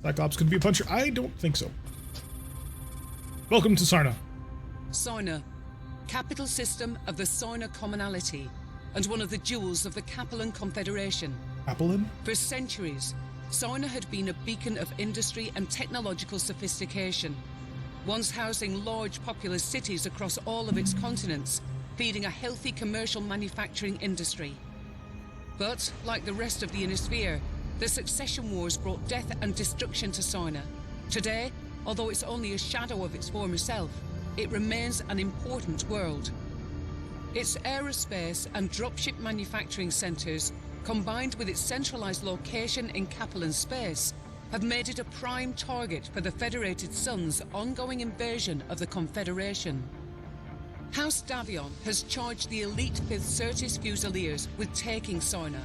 Cyclops could be a puncher. I don't think so. Welcome to Sarna. Sarna, capital system of the Sarna Commonality, and one of the jewels of the Capellan Confederation. Capellan? For centuries, Sarna had been a beacon of industry and technological sophistication, once housing large populous cities across all of its continents, feeding a healthy commercial manufacturing industry. But, like the rest of the Innisphere, the succession wars brought death and destruction to Sarna. Today, although it's only a shadow of its former self, it remains an important world. Its aerospace and dropship manufacturing centers, combined with its centralized location in Capellan space, have made it a prime target for the Federated Sun's ongoing invasion of the Confederation. House Davion has charged the elite 5th Certis Fusiliers with taking Sarna.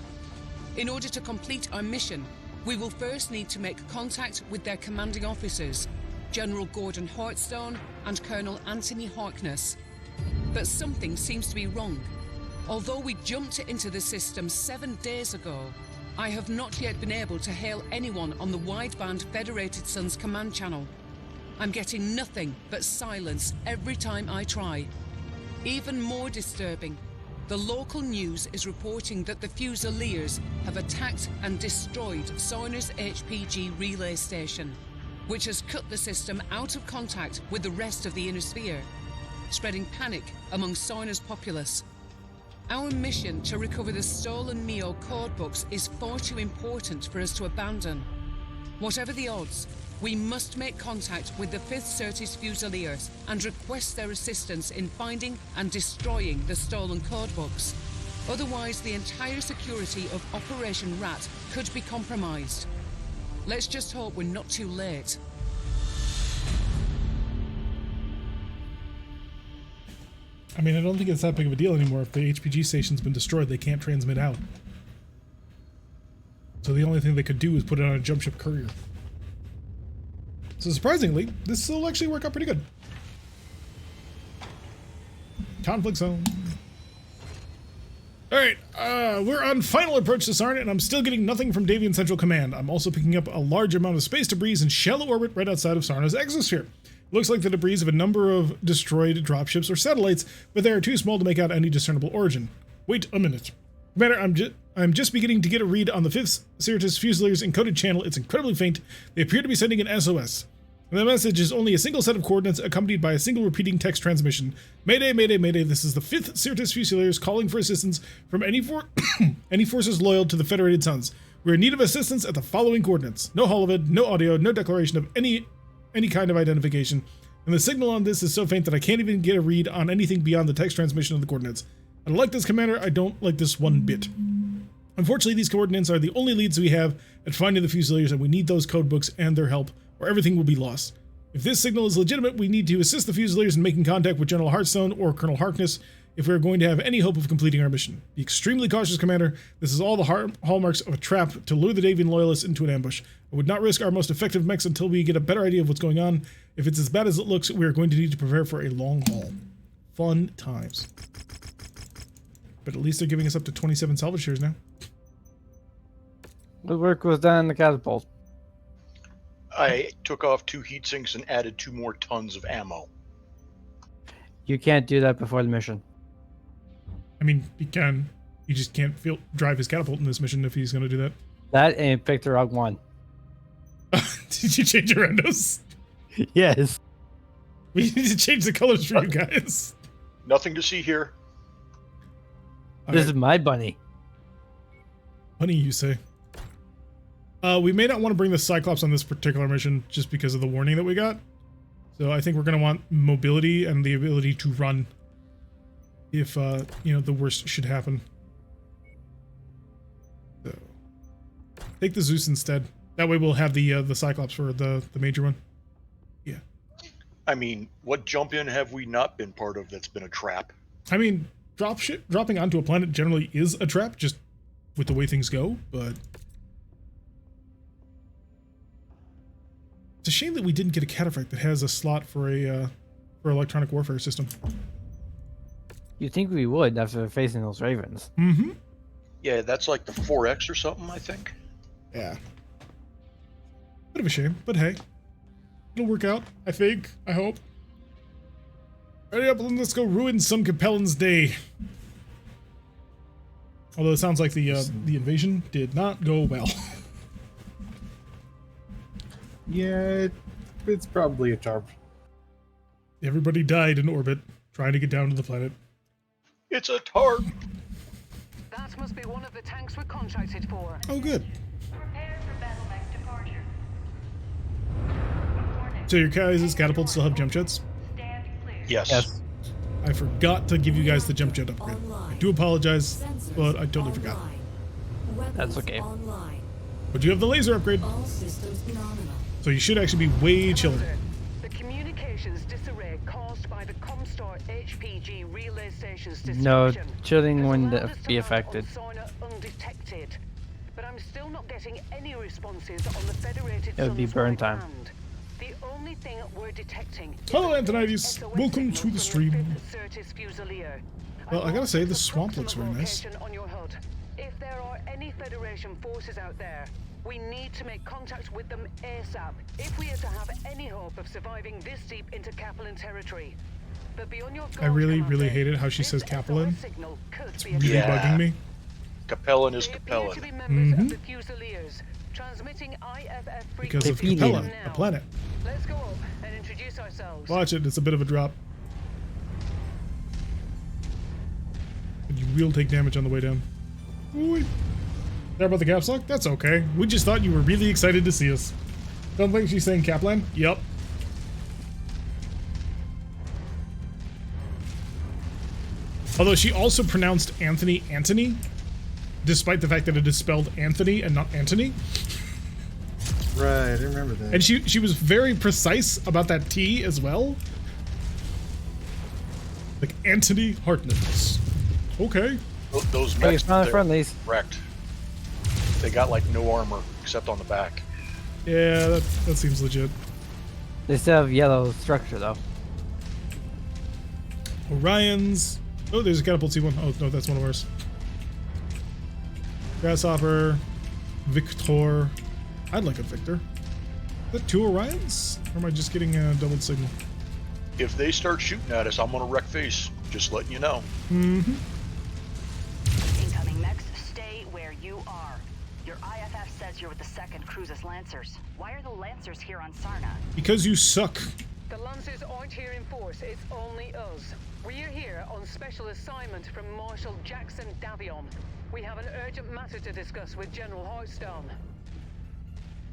In order to complete our mission, we will first need to make contact with their commanding officers, General Gordon Hartstone and Colonel Anthony Harkness. But something seems to be wrong. Although we jumped into the system 7 days ago, I have not yet been able to hail anyone on the wideband Federated Sun's command channel. I'm getting nothing but silence every time I try. Even more disturbing, the local news is reporting that the Fusiliers have attacked and destroyed Sarna's HPG relay station, which has cut the system out of contact with the rest of the Innisphere, spreading panic among Sarna's populace. Our mission to recover the stolen Mio codebooks is far too important for us to abandon. Whatever the odds, we must make contact with the 5th Certis Fusiliers and request their assistance in finding and destroying the stolen codebooks. Otherwise, the entire security of Operation Rat could be compromised. Let's just hope we're not too late. I mean, I don't think it's that big of a deal anymore. If the HPG station's been destroyed, they can't transmit out. So the only thing they could do is put it on a jump ship courier. So surprisingly, this will actually work out pretty good. Conflict zone. Alright, we're on final approach to Sarna, and I'm still getting nothing from Davian Central Command. I'm also picking up a large amount of space debris in shallow orbit right outside of Sarna's exosphere. Looks like the debris of a number of destroyed dropships or satellites, but they are too small to make out any discernible origin. Wait a minute. Commander, I'm just beginning to get a read on the 5th Certis Fusiliers encoded channel. It's incredibly faint. They appear to be sending an SOS. The message is only a single set of coordinates accompanied by a single repeating text transmission. Mayday, mayday, mayday. This is the 5th Certis Fusiliers calling for assistance from any forces loyal to the Federated Suns. We're in need of assistance at the following coordinates. No holovid, no audio, no declaration of any kind of identification. And the signal on this is so faint that I can't even get a read on anything beyond the text transmission of the coordinates. I don't like this, Commander. I don't like this one bit. Unfortunately, these coordinates are the only leads we have at finding the Fusiliers, and we need those codebooks and their help, or everything will be lost. If this signal is legitimate, we need to assist the Fusiliers in making contact with General Hearthstone or Colonel Harkness if we are going to have any hope of completing our mission. Be extremely cautious, Commander. This is all the hallmarks of a trap to lure the Davian loyalists into an ambush. I would not risk our most effective mechs until we get a better idea of what's going on. If it's as bad as it looks, we are going to need to prepare for a long haul. Fun times. But at least they're giving us up to 27 salvage shares now. What work was done in the catapult? I took off 2 heat sinks and added 2 more tons of ammo. You can't do that before the mission. I mean, he can. He just can't drive his catapult in this mission if he's going to do that. That and pick the wrong one. Did you change your endos? Yes. We need to change the colors for you guys. Nothing to see here. This is my bunny. Bunny, you say? We may not want to bring the Cyclops on this particular mission just because of the warning that we got. So I think we're going to want mobility and the ability to run if, you know, the worst should happen. So take the Zeus instead. That way we'll have the Cyclops for the major one. Yeah. I mean, what jump in have we not been part of that's been a trap? I mean, dropping onto a planet generally is a trap, just with the way things go, but it's a shame that we didn't get a cataphract that has a slot for a for electronic warfare system. You'd think we would after facing those ravens. Mm-hmm. Yeah, that's like the 4X or something, I think. Yeah. Bit of a shame, but hey. It'll work out, I think. I hope. Ready up, let's go ruin some Capellan's day. Although it sounds like the invasion did not go well. Yeah, it's probably a tarp. Everybody died in orbit, trying to get down to the planet. It's a tarp. That must be one of the tanks we're contracted for. Oh, good. Prepare for battle mech departure. Warning. So your guys' catapults still have jump jets? Stand clear. Yes. Yes. I forgot to give you guys the jump jet upgrade. I do apologize, but I totally forgot. That's okay. But you have the laser upgrade, All systems nominal. so you should actually be way chiller. The communications disarray caused by the Comstar HPG relay station's No, destruction chilling has wouldn't allowed us to be land affected. on Sarna undetected. But I'm still not getting any responses on the Federated It would be burn Suns-wide time. command. The only thing we're detecting is Hello, a Antonides. SOS Welcome signal to the from stream. 5th Certis Fusilier. Well, I gotta say, the the swamp looks very nice. On your HUD. If there are any Federation forces out there, we need to make contact with them ASAP if we are to have any hope of surviving this deep into Capellan territory. But be on your guard, I really Commander. hated how she says This Capellan. SOS signal could It's be a really Yeah. bugging me. Capellan is They appear to be Capellan. members of the Fusiliers, transmitting IFF Because of frequencies Capella, now. the planet. Let's go up and introduce ourselves. Watch it, it's a bit of a drop. But you will take damage on the way down. Ooh. Sorry about the caps lock? That's okay. We just thought you were really excited to see us. Don't think she's saying Kaplan? Yup. Although she also pronounced Anthony, despite the fact that it is spelled Anthony and not Antony. Right, I remember that. And she was very precise about that T as well. Like Anthony Hartnett. Okay. Those Hey, mechs, it's not they're friendlies. wrecked. They got like no armor except on the back. Yeah, that seems legit. They still have yellow structure though. Orion's. Oh, there's a catapult C1. Oh, no, that's one of ours. Grasshopper. Victor. I'd like a Victor. Is that two Orions? Or am I just getting a double signal? If they start shooting at us, I'm gonna wreck face. Just letting you know. Mm-hmm. Incoming mechs, stay where you are. Your IFF says you're with the 2nd Cruises Lancers. Why are the Lancers here on Sarna? Because you suck. The Lancers aren't here in force, it's only us. We're here on special assignment from Marshal Jackson Davion. We have an urgent matter to discuss with General Heartstone.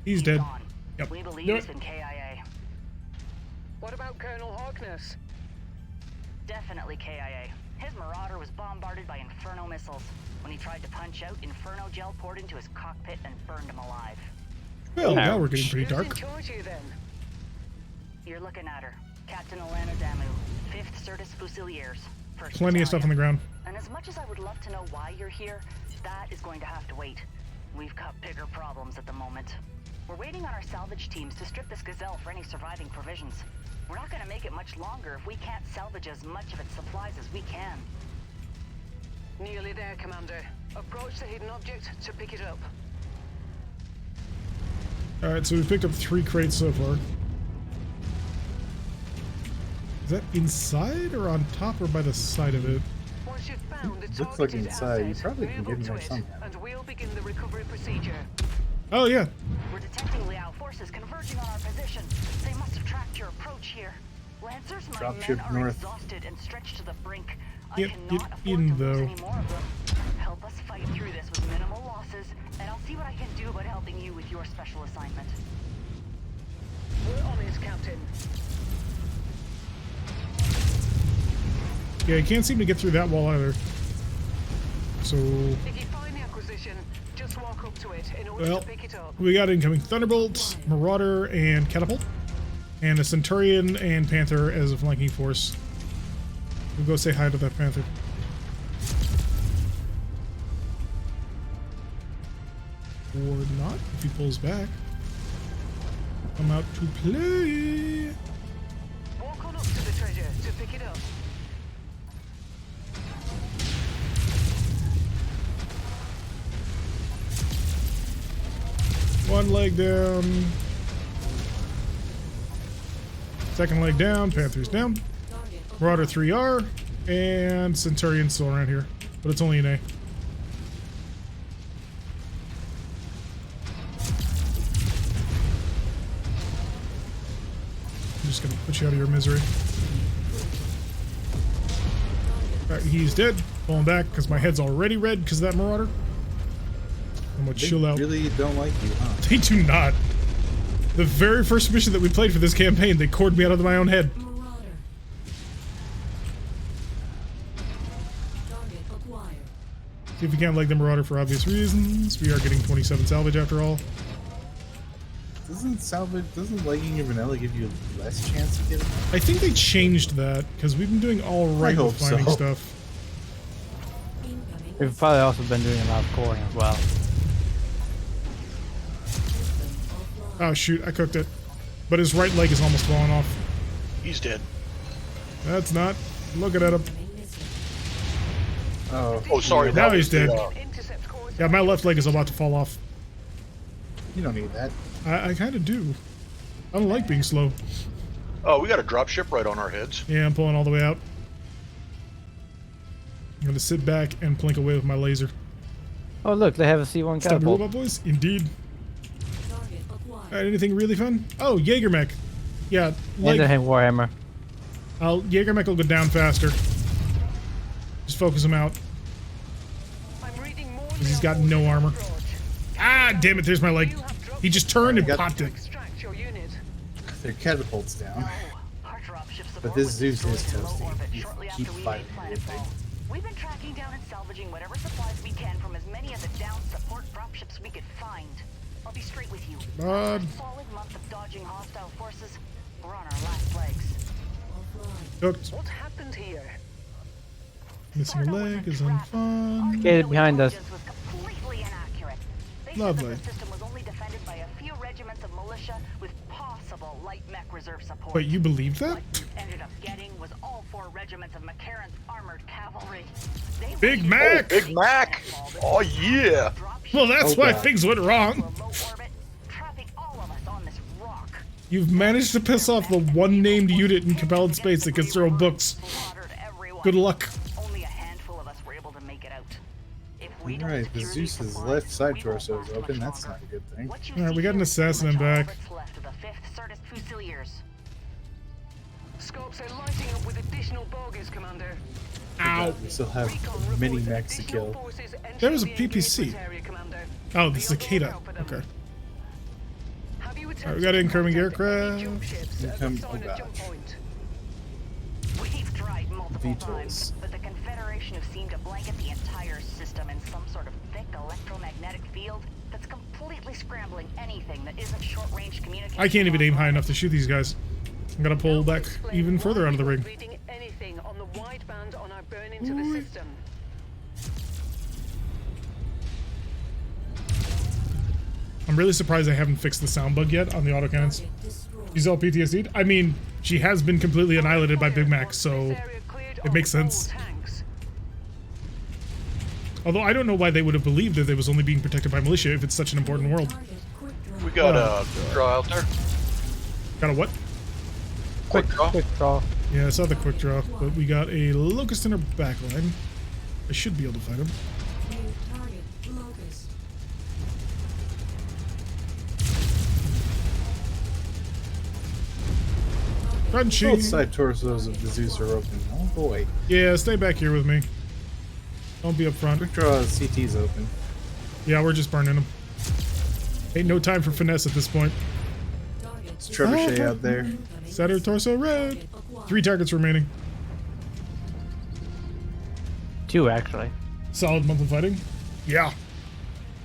He's dead. Gone. Yep. We believe Yep. he's been KIA. What about Colonel Harkness? Definitely KIA. His Marauder was bombarded by Inferno missiles. When he tried to punch out, Inferno gel poured into his cockpit and burned him alive. Well, now we're getting pretty Who's in dark. charge here then? You're looking at her. Captain Alana Damu, 5th Certis Fusiliers. First Plenty of stuff on the Battalion. ground. And as much as I would love to know why you're here, that is going to have to wait. We've got bigger problems at the moment. We're waiting on our salvage teams to strip this Gazelle for any surviving provisions. We're not going to make it much longer if we can't salvage as much of its supplies as we can. Nearly there, Commander. Approach the hidden object to pick it up. Alright, so we've picked up 3 crates so far. Is that inside or on top or by the side of it? Once you've found the Looks like targeted inside. You asset, probably can move get up in to there it, somehow. and we'll begin the recovery procedure. Oh, yeah. We're detecting Liao forces converging on our position. They must have tracked your approach here. Lancers, my Dropship men are north. exhausted and stretched to the brink. I Yep, cannot get afford in, to lose though. any more of them. Help us fight through this with minimal losses, and I'll see what I can do about helping you with your special assignment. We're on it, Captain. Yeah, you can't seem to get through that wall either. So, If you find the acquisition, just walk up to it in order well, to pick it up. we got incoming Thunderbolt, Marauder, and Catapult. And a Centurion and Panther as a flanking force. We'll go say hi to that Panther. Or not, if he pulls back. Come out to play. Walk on up to the treasure to pick it up. One leg down. Second leg down, Panther's down. Marauder 3R, and Centurion's still around here, but it's only an A. I'm just gonna put you out of your misery. Alright, he's dead. Pulling back because my head's already red because of that Marauder. I'm gonna chill out. Really don't like you, huh? They do not. The very first mission that we played for this campaign, they cored me out of my own head. See if we can't leg the Marauder for obvious reasons. We are getting 27 salvage after all. Doesn't legging your vanilla give you less chance of getting? I think they changed that because we've been doing all right with finding stuff. We've probably also been doing a lot of coring as well. Oh shoot, I cooked it. But his right leg is almost falling off. He's dead. That's not. Looking at him. Oh, Sorry. Now that he's was the, dead. Yeah, my left leg is about to fall off. you don't need that. I kind of do. I don't like being slow. Oh, we got a dropship right on our heads. Yeah, I'm pulling all the way out. I'm gonna sit back and plink away with my laser. Oh look, they have a C1 Stop catapult. robot boys? Indeed. Alright, anything really fun? Oh, Jaeger mech. Yeah, And the Warhammer. Jaeger mech will go down faster. Just focus him out. Because he's got no armor. Ah, damn it, there's my leg. He just turned and popped it. Their catapult's down. But this Zeus is toasty. You keep fighting it. We've been tracking down and salvaging whatever supplies we can from as many of the down support dropships we could find. I'll be straight with you. God. After a solid month of dodging hostile forces, we're on our last legs. Cooked. What happened here? Missing a leg is unfun. Get behind us. Was completely inaccurate. They said Lovely. that the system was only defended by a few regiments of militia with possible light mech reserve support. Wait, you believe that? What we ended up getting was all 4 regiments of McCarran's armored cavalry. They Big were Mac! Big Mac! Oh, yeah! Well, that's why God. things went wrong. low orbit, trapping all of us on this rock. You've managed to piss off the one named unit in Capellan space that gets their own books. Slaughtered everyone. Good luck. Only a handful of us were able to make it out. If we don't Alright, the secure these Zeus's supplies, left side we won't torso is last open. much That's longer. not a good thing. What you Alright, we see got an here assassin is in the majority back. of what's left of the 5th Certus Fusiliers. Scopes are lighting up with additional bogies, Commander. Ow. We still have many mechs to kill. There was a PPC. Oh, the cicada. Okay. Alright, we got incoming aircraft. Income- oh gosh. We've tried multiple VTOLs. times, but the Confederation have seemed to blanket the entire system in some sort of thick electromagnetic field that's completely scrambling anything that isn't short-range communication. I can't even aim high enough to shoot these guys. I'm gonna pull back even further out of the ring. Reading anything on the wideband on our burn into the system. I'm really surprised I haven't fixed the sound bug yet on the autocannons. She's all PTSD'd. I mean, she has been completely annihilated by Big Mac, so it makes sense. Although I don't know why they would have believed that it was only being protected by militia if it's such an important world. We got a draw out there. Got a what? Quick draw. Quick draw. Yeah, I saw the quick draw, but we got a locust in our backline. I should be able to fight him. Crunchy. Both side torsos of the Zeus are open. Oh boy. Yeah, stay back here with me. Don't be up front. Quick draw CT's open. Yeah, we're just burning them. Ain't no time for finesse at this point. It's Trebuchet out there. Saturn torso red. 3 targets remaining. 2 actually. Solid month of fighting. Yeah.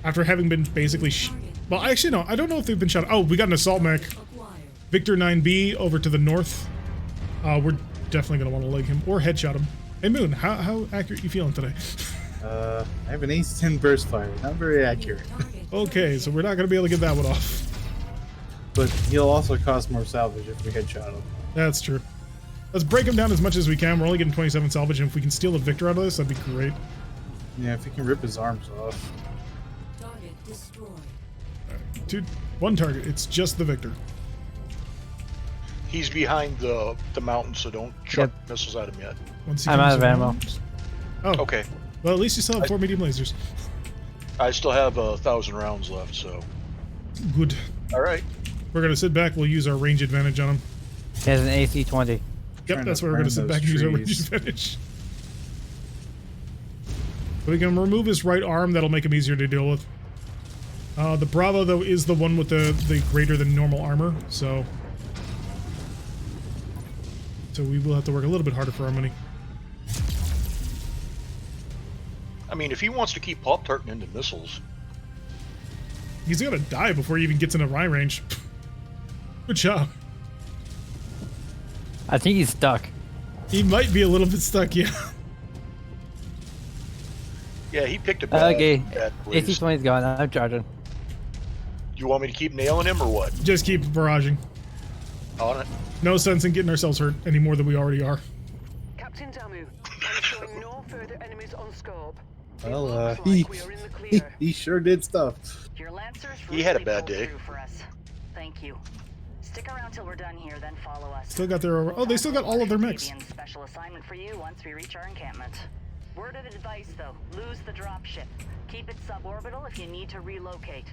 After having been basically well, actually no, I don't know if they've been shot. Oh, we got an assault mech. Victor 9B over to the north. We're definitely gonna want to leg him or headshot him. Hey Moon, how accurate you feeling today? I have an Ace 10 burst fire. Not very accurate. Okay, so we're not gonna be able to get that one off. But he'll also cost more salvage if we headshot him. That's true. Let's break him down as much as we can. We're only getting 27 salvage, and if we can steal the Victor out of this, that'd be great. Yeah, if he can rip his arms off. Dude, 1 target. It's just the Victor. He's behind the mountain, so don't chuck missiles at him yet. Once he I'm comes out of ammo. around- Oh, Okay. well, at least you still have 4 medium lasers. I still have 1,000 rounds left, so. Good. All right. We're gonna sit back. We'll use our range advantage on him. He has an AC-20. Yep, Trying that's to where we're gonna burn sit those back and use our range trees. advantage. We can remove his right arm. That'll make him easier to deal with. The Bravo, though, is the one with the greater than normal armor, so we will have to work a little bit harder for our money. I mean, if he wants to keep Pop-Tarting into missiles, He's gonna die before he even gets into rye range. Good job. I think he's stuck. He might be a little bit stuck, yeah. yeah, he picked a bad, Okay, bad place. AC-20's gone. I'm charging. You want me to keep nailing him or what? Just keep barraging. On it. No sense in getting ourselves hurt any more than we already are. Captain Damu, I'm showing no further enemies on scope. It Well, looks he, like we are in the clear. he sure did stuff. Your Lancers He had a really bad pulled day. through for us. Thank you. Stick around till we're done here, then follow us. Still got their... Oh, they still got all of their mechs. Avian special assignment for you once we reach our encampment. Word of advice though, lose the dropship. Keep it suborbital if you need to relocate.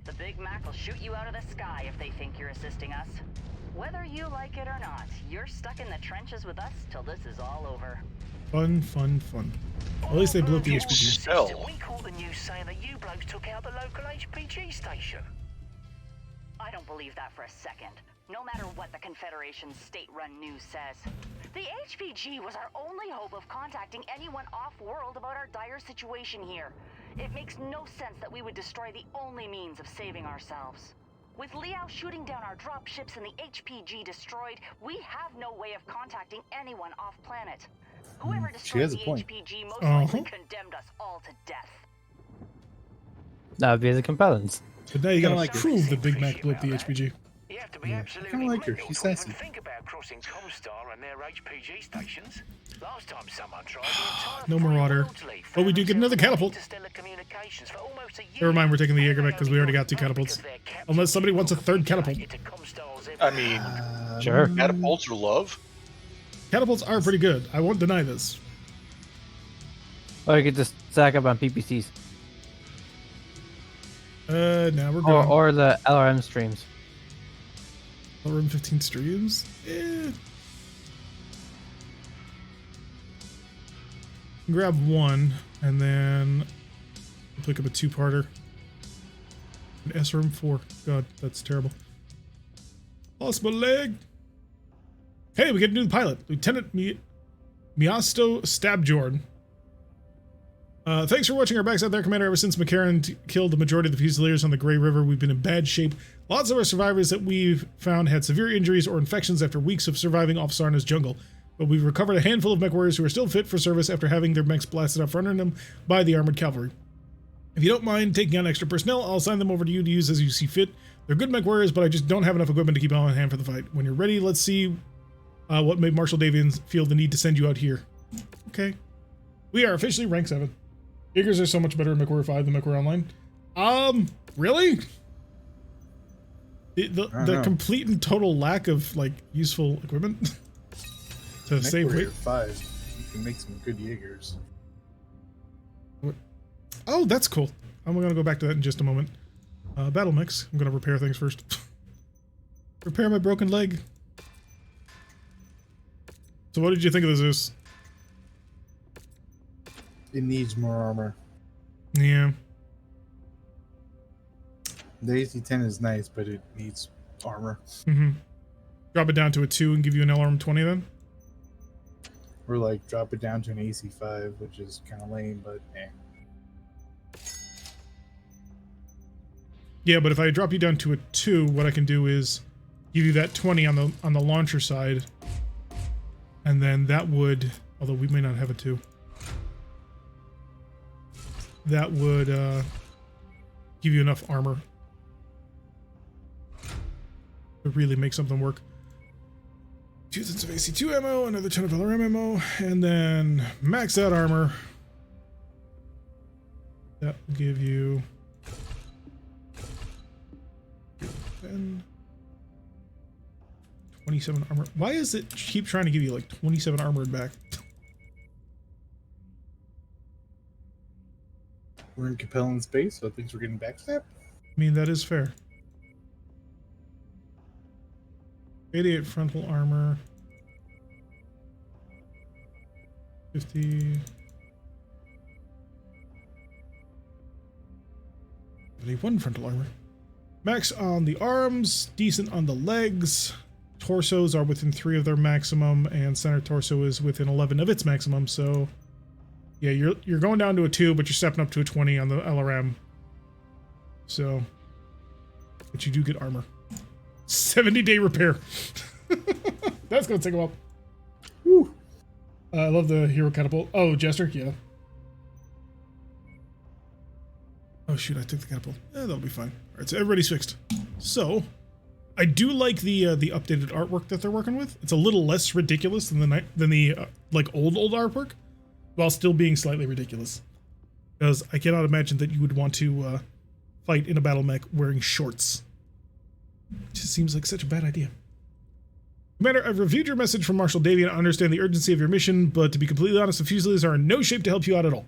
The Big Mac will shoot you out of the sky if they think you're assisting us. Whether you like it or not, you're stuck in the trenches with us till this is all over. Fun, fun, fun. At least they blew up the HPG. Hell. We caught the news saying that you blokes took out the local HPG station. I don't believe that for a second. No matter what the Confederation's state-run news says. The HPG was our only hope of contacting anyone off-world about our dire situation here. It makes no sense that we would destroy the only means of saving ourselves. With Liao shooting down our dropships and the HPG destroyed, we have no way of contacting anyone off-planet. Whoever She destroyed has the a point. HPG most likely Uh-huh. condemned us all to death. That would be the Capellans. But now you gotta like it. prove the Big Mac blew up the HPG. You have to be Yeah, I absolutely kinda like her. mental She's to even sassy. think about crossing Comstar and their HPG stations. Last time someone tried, the entire No free Marauder. world league Oh, we found do get another themselves in catapult. interstellar communications for almost a year. Never mind, we're taking the And Jaeger they back because we only already got 2 got it catapults. because their captain Unless somebody wants a third catapult. into Comstar's I mean, Sure. catapults are love. Catapults are pretty good. I won't deny this. Or you could just stack up on PPCs. Now we're going. Or the LRM streams. Room 15 streams? Grab one, and then pick up a 2-parter. An SRM 4. God, that's terrible. Lost my leg. Hey, we get a new pilot. Lieutenant Miasto Stabjord. Thanks for watching our backs out there, Commander. Ever since McCarran killed the majority of the Fusiliers on the Grey River, we've been in bad shape. Lots of our survivors that we've found had severe injuries or infections after weeks of surviving off Sarna's jungle. But we've recovered a handful of MechWarriors who are still fit for service after having their mechs blasted out from under them by the armored cavalry. If you don't mind taking on extra personnel, I'll assign them over to you to use as you see fit. They're good MechWarriors, but I just don't have enough equipment to keep on hand for the fight. When you're ready, let's see what made Marshal Davian feel the need to send you out here. Okay. We are officially rank 7. Jaegers are so much better in MechWarrior 5 than MechWarrior Online. Really? The complete and total lack of, like, useful equipment to save weight. MechWarrior 5, you can make some good Jaegers. Oh, that's cool. I'm going to go back to that in just a moment. Battle mix. I'm going to repair things first. Repair my broken leg. So what did you think of the Zeus? It needs more armor. Yeah. The AC-10 is nice, but it needs armor. Mm-hmm. Drop it down to a 2 and give you an LRM 20 then? Or like drop it down to an AC-5, which is kind of lame, but eh. Yeah, but if I drop you down to a 2, what I can do is give you that 20 on the launcher side. And then that would, although we may not have a 2. That would give you enough armor to really make something work. 2 sets of AC2 ammo, another ton of LRM ammo, and then max out armor. That will give you 10, 27 armor. Why does it keep trying to give you like 27 armored back? We're in Capellan space, so things we're getting backstabbed. I mean, that is fair. 88 frontal armor. 50. 71 frontal armor. Max on the arms, decent on the legs. Torsos are within 3 of their maximum, and center torso is within 11 of its maximum. So, yeah, you're going down to a 2, but you're stepping up to a 20 on the LRM. So, but you do get armor. 70-day repair. That's gonna take a while. Woo. I love the hero catapult. Oh, Jester, yeah. Oh shoot, I took the catapult. That'll be fine. All right, so everybody's fixed. So, I do like the updated artwork that they're working with. It's a little less ridiculous than the like old artwork, while still being slightly ridiculous. Because I cannot imagine that you would want to fight in a battle mech wearing shorts. It just seems like such a bad idea. Commander, I've reviewed your message from Marshal Davian. I understand the urgency of your mission, but to be completely honest, the Fusiliers are in no shape to help you out at all.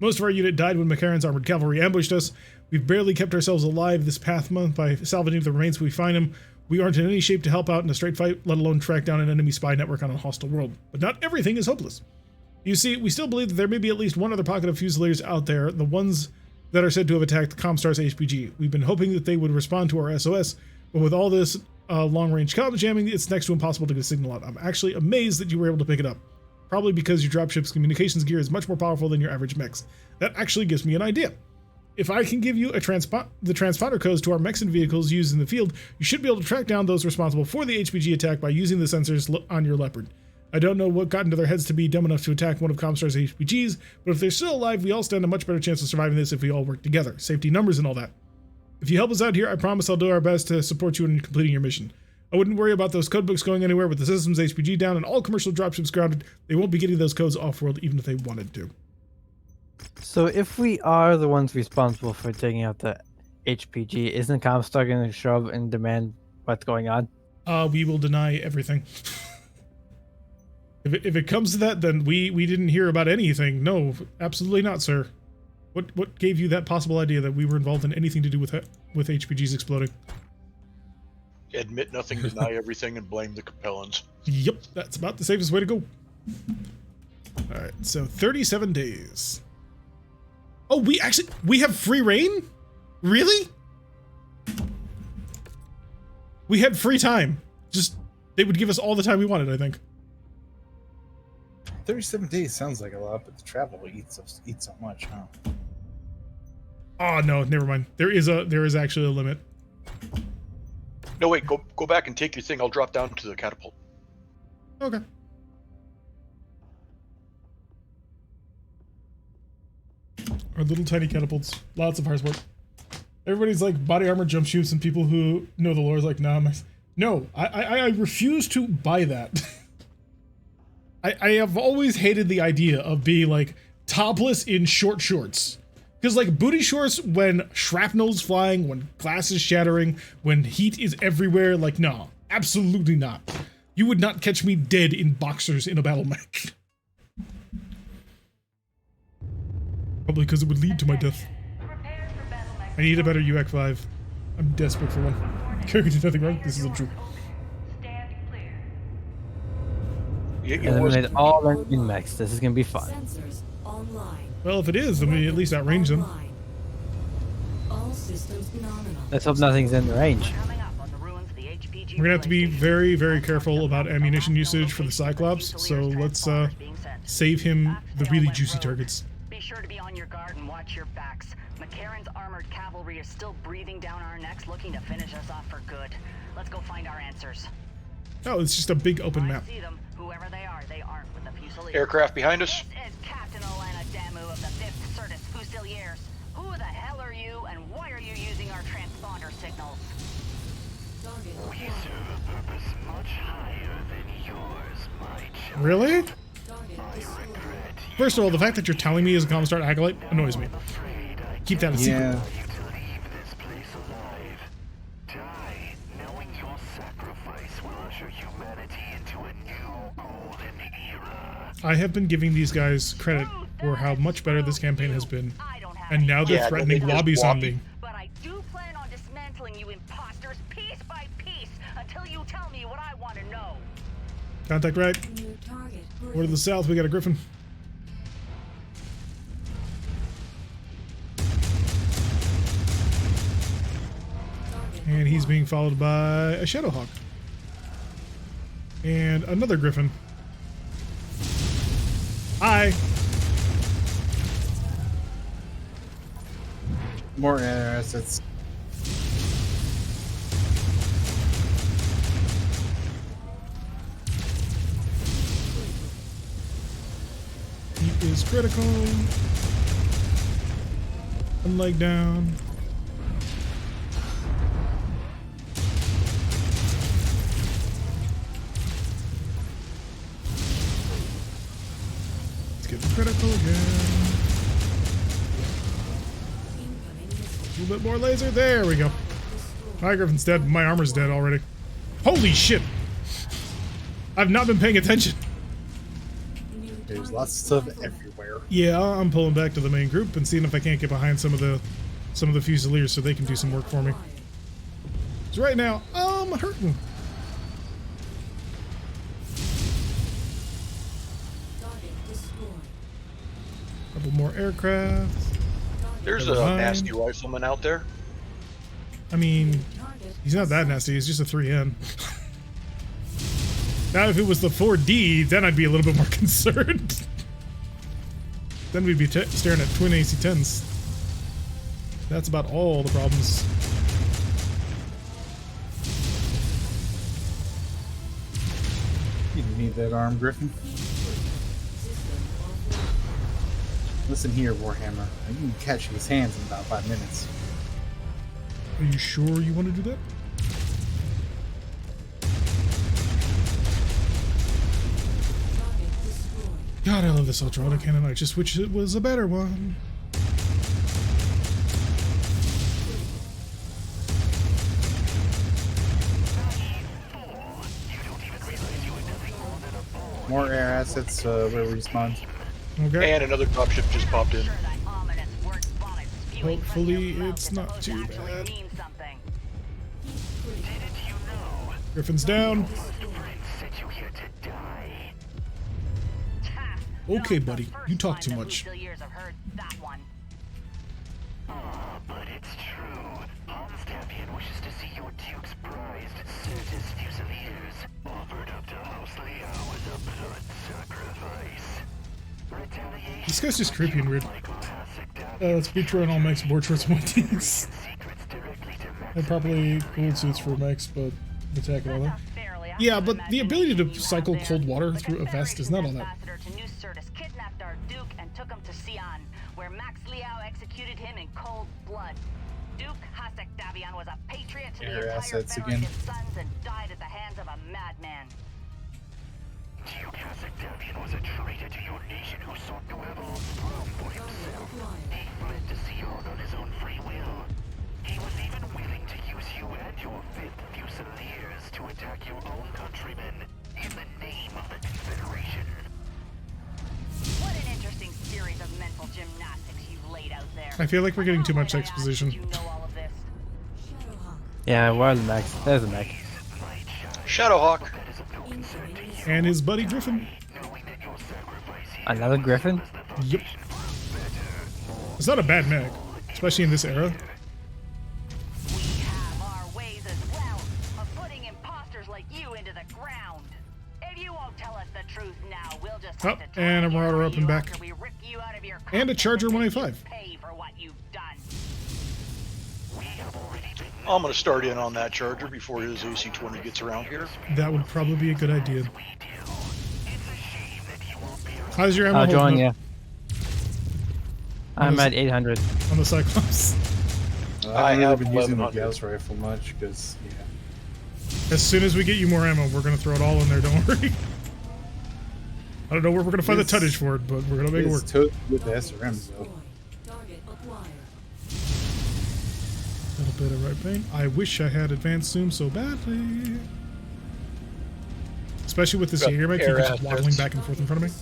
Most of our unit died when McCarran's armored cavalry ambushed us. We've barely kept ourselves alive this past month by salvaging the remains we find them. We aren't in any shape to help out in a straight fight, let alone track down an enemy spy network on a hostile world. But not everything is hopeless. You see, we still believe that there may be at least one other pocket of Fusiliers out there, the ones that are said to have attacked Comstar's HPG. We've been hoping that they would respond to our SOS, but with all this long-range comm jamming, it's next to impossible to get a signal out. I'm actually amazed that you were able to pick it up. Probably because your dropship's communications gear is much more powerful than your average mechs. That actually gives me an idea. If I can give you the transponder codes to our mechs and vehicles used in the field, you should be able to track down those responsible for the HPG attack by using the sensors on your Leopard. I don't know what got into their heads to be dumb enough to attack one of Comstar's HPGs, but if they're still alive, we all stand a much better chance of surviving this if we all work together. Safety numbers and all that. If you help us out here, I promise I'll do our best to support you in completing your mission. I wouldn't worry about those codebooks going anywhere. With the system's HPG down and all commercial dropships grounded, they won't be getting those codes off-world even if they wanted to. So if we are the ones responsible for taking out the HPG, isn't Comstar going to show up and demand what's going on? We will deny everything. If it comes to that, then we didn't hear about anything. No, absolutely not, sir. What gave you that possible idea that we were involved in anything to do with HPGs exploding? Admit nothing, deny everything, and blame the Capellans. Yep, that's about the safest way to go. Alright, so 37 days. Oh, we have free reign? Really? We had free time. Just, they would give us all the time we wanted, I think. 37 days sounds like a lot, but the travel eats so much, huh? Oh no, never mind. There is actually a limit. No, wait, go back and take your thing. I'll drop down to the catapult. Okay. Our little tiny catapults. Lots of hard work. Everybody's like body armor jump shoots, and people who know the lore is like, nah, no, I refuse to buy that. I have always hated the idea of being like topless in short shorts. Because like booty shorts when shrapnel's flying, when glass is shattering, when heat is everywhere, like no, absolutely not. You would not catch me dead in boxers in a battle mech. Probably because it would lead to my death. I need a better UX5. I'm desperate for one. Kirk did nothing wrong. This is untrue. Eliminate all engine mechs. This is gonna be fun. Well, if it is, then we at least outrange them. Let's hope nothing's in the range. We're gonna have to be very, very careful about ammunition usage for the Cyclops, so let's save him the really juicy targets. Be sure to be on your guard and watch your backs. McCarran's armored cavalry is still breathing down our necks, looking to finish us off for good. Let's go find our answers. Oh, it's just a big open map. See them. Whoever they are, they aren't with the Fusiliers. Aircraft behind us. This is Captain Alana Damu of the 5th Certus Fusiliers. Who the hell are you, and why are you using our transponder signals? We serve a purpose much higher than yours, my child. Really? I regret First of all, the fact that you're telling me as a Comstar acolyte annoys me. Keep that a secret. you to leave this place alive. Die knowing your sacrifice will usher usher humanity into a new golden era. I have been giving these guys credit for how much better this campaign has been, I don't have and now they're Yeah, threatening they just lobbies on walk- me. But I do plan on dismantling you imposters piece by piece until you tell me what I want to know. Contact right. Over to the south, we got a Griffin. And he's being followed by a Shadowhawk. And another Griffin. Hi. More air assets. He is critical. One leg down. Let's get critical again. A little bit more laser. There we go. My Griffin's dead. My armor's dead already. Holy shit! I've not been paying attention. There's lots of stuff everywhere. Yeah, I'm pulling back to the main group and seeing if I can't get behind some of the Fusiliers so they can do some work for me. So right now, I'm hurting. Couple more aircraft. There's Never a mind. nasty rifleman out there. I mean, he's not that nasty. He's just a 3N. Now, if it was the 4D, then I'd be a little bit more concerned. Then we'd be staring at twin AC-10s. That's about all the problems. You need that arm, Griffin. Listen here, Warhammer. You can catch these hands in about 5 minutes. Are you sure you want to do that? God, I love this Ultra Auto Cannon. I just wish it was a better one. More air assets where we spawned. Okay. And another dropship just popped in. Hopefully it's not too bad. Griffin's down. Okay, buddy. You talk too much. But it's true. Hans Dampion wishes to see your Duke's prized Certus Fusiliers offered up to House Leo as a blood sacrifice. Retaliation. This guy's just creepy and weird. Let's be true on all mechs, board shorts, and wings. And properly cooled suits for mechs, but attack and all that. Yeah, but the ability to cycle cold water through a vest is not all that. Kidnapped our Duke and took him to Sion, where Max Liao executed him in cold blood. Duke Hasek Davion was a patriot to the Air entire assets Federation again. sons and died at the hands of a madman. Duke Hasek Davion was a traitor to your nation who sought to have all throne for himself. He fled to Sion on his own free will. He was even willing to use you and your 5th Fusiliers to attack your own countrymen in the name of the Confederation. What an interesting series of mental gymnastics you've laid out there. I feel like we're getting too How much might I ask, exposition. did you know all of this? Yeah, where are the mechs? There's a mech. Shadowhawk. And his buddy Griffin. Another Griffin? Yep. It's not a bad mech, especially in this era. We have our ways as well of putting imposters like you into the ground. If you won't tell us the truth now, we'll just have Up, to and a try Marauder up you and back. after we rip you out of your And a Charger coffin and make 185. you pay for what you've done. I'm gonna start in on that charger before his AC-20 gets around here. That would probably be a good idea. How's your ammo I'll join holding you. up I'm at 800. on the Cyclops? I I've have never been using the 1100. Gauss rifle much because, yeah. As soon as we get you more ammo, we're gonna throw it all in there. Don't worry. I don't know where we're gonna find the It's- tonnage for it, but we're gonna make it work. It's totally with the SRMs though. A little bit of right pain. I wish I had advanced zoom so badly. especially with this Got Jaeger mech, you air can just waddling assets. back and forth in front of me.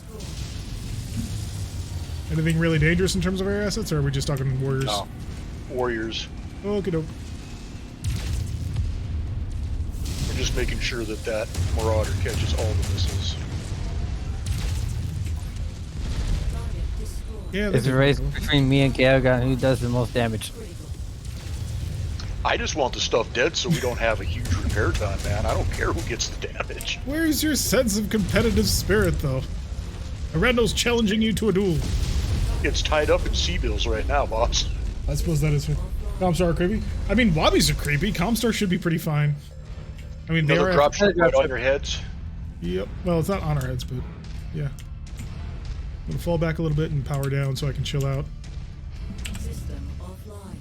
Anything really dangerous in terms of air assets, or are we just talking warriors? No. Warriors. Okay, doke. We're just making sure that that Marauder catches all the missiles. Yeah, It's a race between me and Gaelga who does the most damage. I just want the stuff dead so we don't have a huge repair time, man. I don't care who gets the damage. Where's your sense of competitive spirit, though? Arendo's challenging you to a duel. It's tied up in C-bills right now, boss. I suppose that is fair. Comstar are creepy. I mean, Wobbies are creepy. Comstar should be pretty fine. I mean, they Another are. dropship right on your heads. Yep. Well, it's not on our heads, but yeah. I'm gonna fall back a little bit and power down so I can chill out. System offline.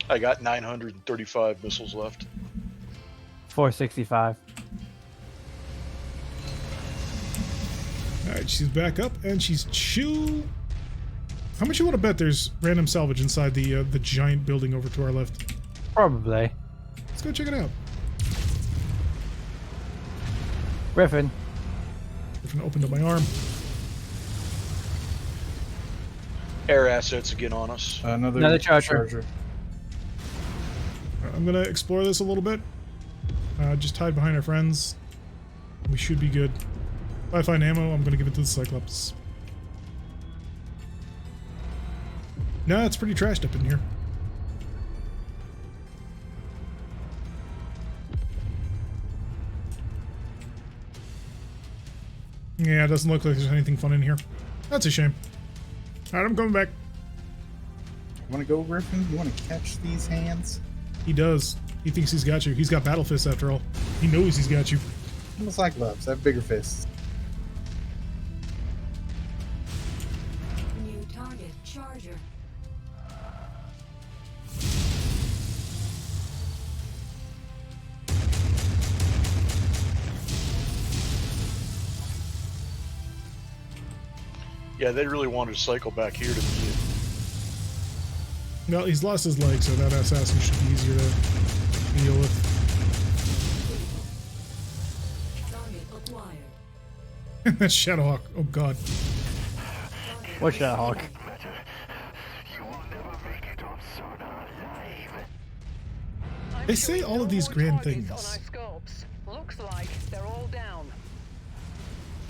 I got 935 missiles left. 465. All right, she's back up and she's chill. How much you want to bet there's random salvage inside the giant building over to our left? Probably. Let's go check it out. Griffin. Griffin opened up my arm. Air assets again on us. Another charger. I'm gonna explore this a little bit. Just hide behind our friends. We should be good. If I find ammo, I'm gonna give it to the Cyclops. No, it's pretty trashed up in here. Yeah, it doesn't look like there's anything fun in here. That's a shame. Alright, I'm coming back. Want to go, Griffin? You want to catch these hands? He does. He thinks he's got you. He's got battle fists after all. He knows he's got you. Almost like Cyclops. I have bigger fists. New target charger. Yeah, they really wanted to cycle back here to me. Well, he's lost his leg, so that assassin should be easier to deal with. Target acquired. That's Shadowhawk. Oh god. What's that, Hawk? You will never make it on Sonar alive. They say all of these grand things. On our scopes. Looks like they're all down.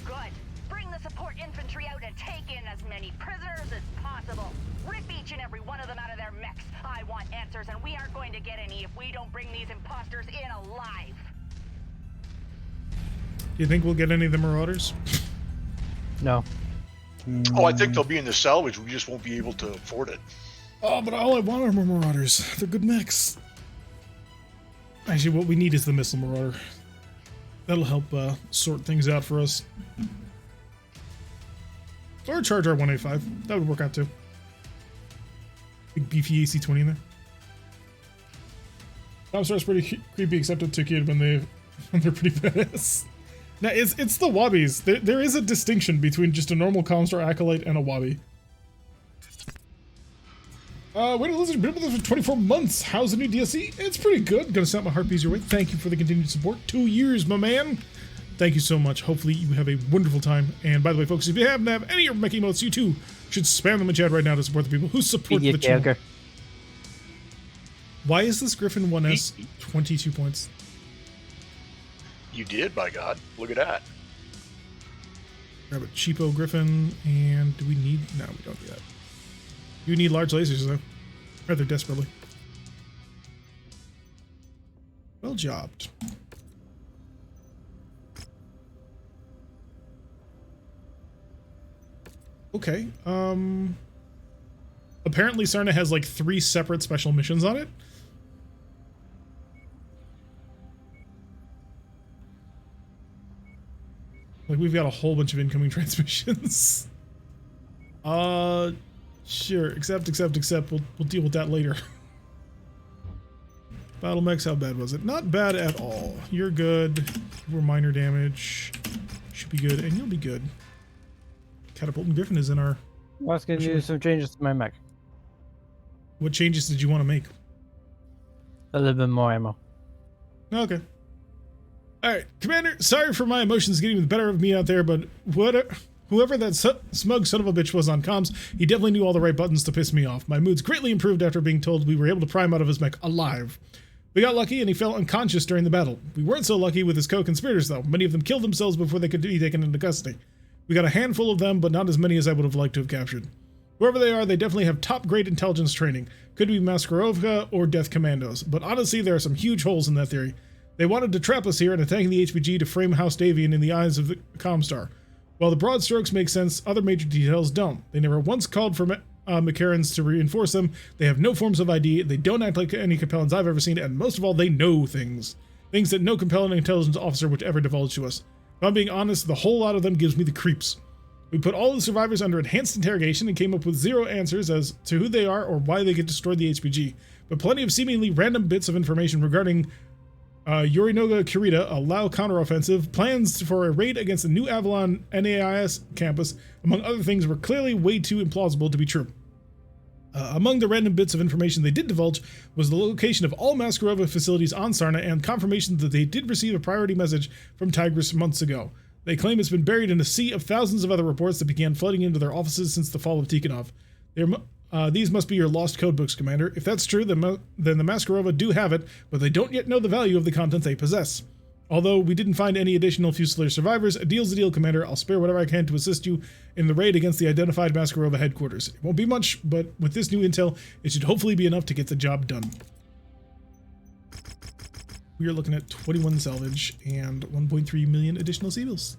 Good. Bring the support infantry out and take in as many prisoners as possible. Rip each and every one of them out of their mechs. I want answers, and we aren't going to get any if we don't bring these imposters in alive. Do you think we'll get any of the Marauders? No. Oh, I think they'll be in the salvage. We just won't be able to afford it. Oh, but all I want are more Marauders. They're good mechs. Actually, what we need is the Missile Marauder. That'll help sort things out for us. Or a Charger 185. That would work out too. Big beefy AC-20 in there. Comstar's pretty creepy, except it took you when they're pretty badass. Now, it's the Wobbies. There is a distinction between just a normal Comstar Acolyte and a Wobby. Wait a lizard, been with us for 24 months. How's the new DLC? It's pretty good. Gonna snap my heartbeats your way. Thank you for the continued support. 2 years, my man. Thank you so much. Hopefully you have a wonderful time. And by the way, folks, if you happen to have any of your mech emotes, you too should spam them in chat right now to support the people who support the channel. Why is this Griffin 1S 22 points? You did, by God. Look at that. Grab a cheapo Griffin, and do we need... No, we don't do that. You need large lasers, though. Rather desperately. Well jobbed. Okay, apparently Sarna has like 3 separate special missions on it. Like, we've got a whole bunch of incoming transmissions. Sure, except, we'll deal with that later. Battle mechs, how bad was it? Not bad at all. You're good. We're minor damage. Should be good, and you'll be good. Catapult and Griffin is in our... I was going to do some changes to my mech. What changes did you want to make? A little bit more ammo. Okay. Alright, Commander, sorry for my emotions getting the better of me out there, but whoever that smug son of a bitch was on comms, he definitely knew all the right buttons to piss me off. My mood's greatly improved after being told we were able to pry him out of his mech alive. We got lucky and he fell unconscious during the battle. We weren't so lucky with his co-conspirators though. Many of them killed themselves before they could be taken into custody. We got a handful of them, but not as many as I would have liked to have captured. Whoever they are, they definitely have top-grade intelligence training. Could be Maskarovka or Death Commandos, but honestly there are some huge holes in that theory. They wanted to trap us here and attacking the HPG to frame House Davian in the eyes of the Comstar. While the broad strokes make sense, other major details don't. They never once called for McCarrans to reinforce them. They have no forms of ID. They don't act like any Capellans I've ever seen, and most of all, they know things. Things that no Capellan intelligence officer would ever divulge to us. If I'm being honest, the whole lot of them gives me the creeps. We put all the survivors under enhanced interrogation and came up with zero answers as to who they are or why they get destroyed the HPG, but plenty of seemingly random bits of information regarding Yorinoga Kurita, a Lao counteroffensive, plans for a raid against the New Avalon NAIS campus, among other things, were clearly way too implausible to be true. Among the random bits of information they did divulge was the location of all Maskarova facilities on Sarna and confirmation that they did receive a priority message from Tigris months ago. They claim it's been buried in a sea of thousands of other reports that began flooding into their offices since the fall of Tikhonov. These must be your lost codebooks, Commander. If that's true, then the Maskarova do have it, but they don't yet know the value of the content they possess. Although we didn't find any additional Fusilier survivors, a deal's a deal, Commander. I'll spare whatever I can to assist you in the raid against the identified Maskarova headquarters. It won't be much, but with this new intel, it should hopefully be enough to get the job done. We are looking at 21 salvage and 1.3 million additional seals.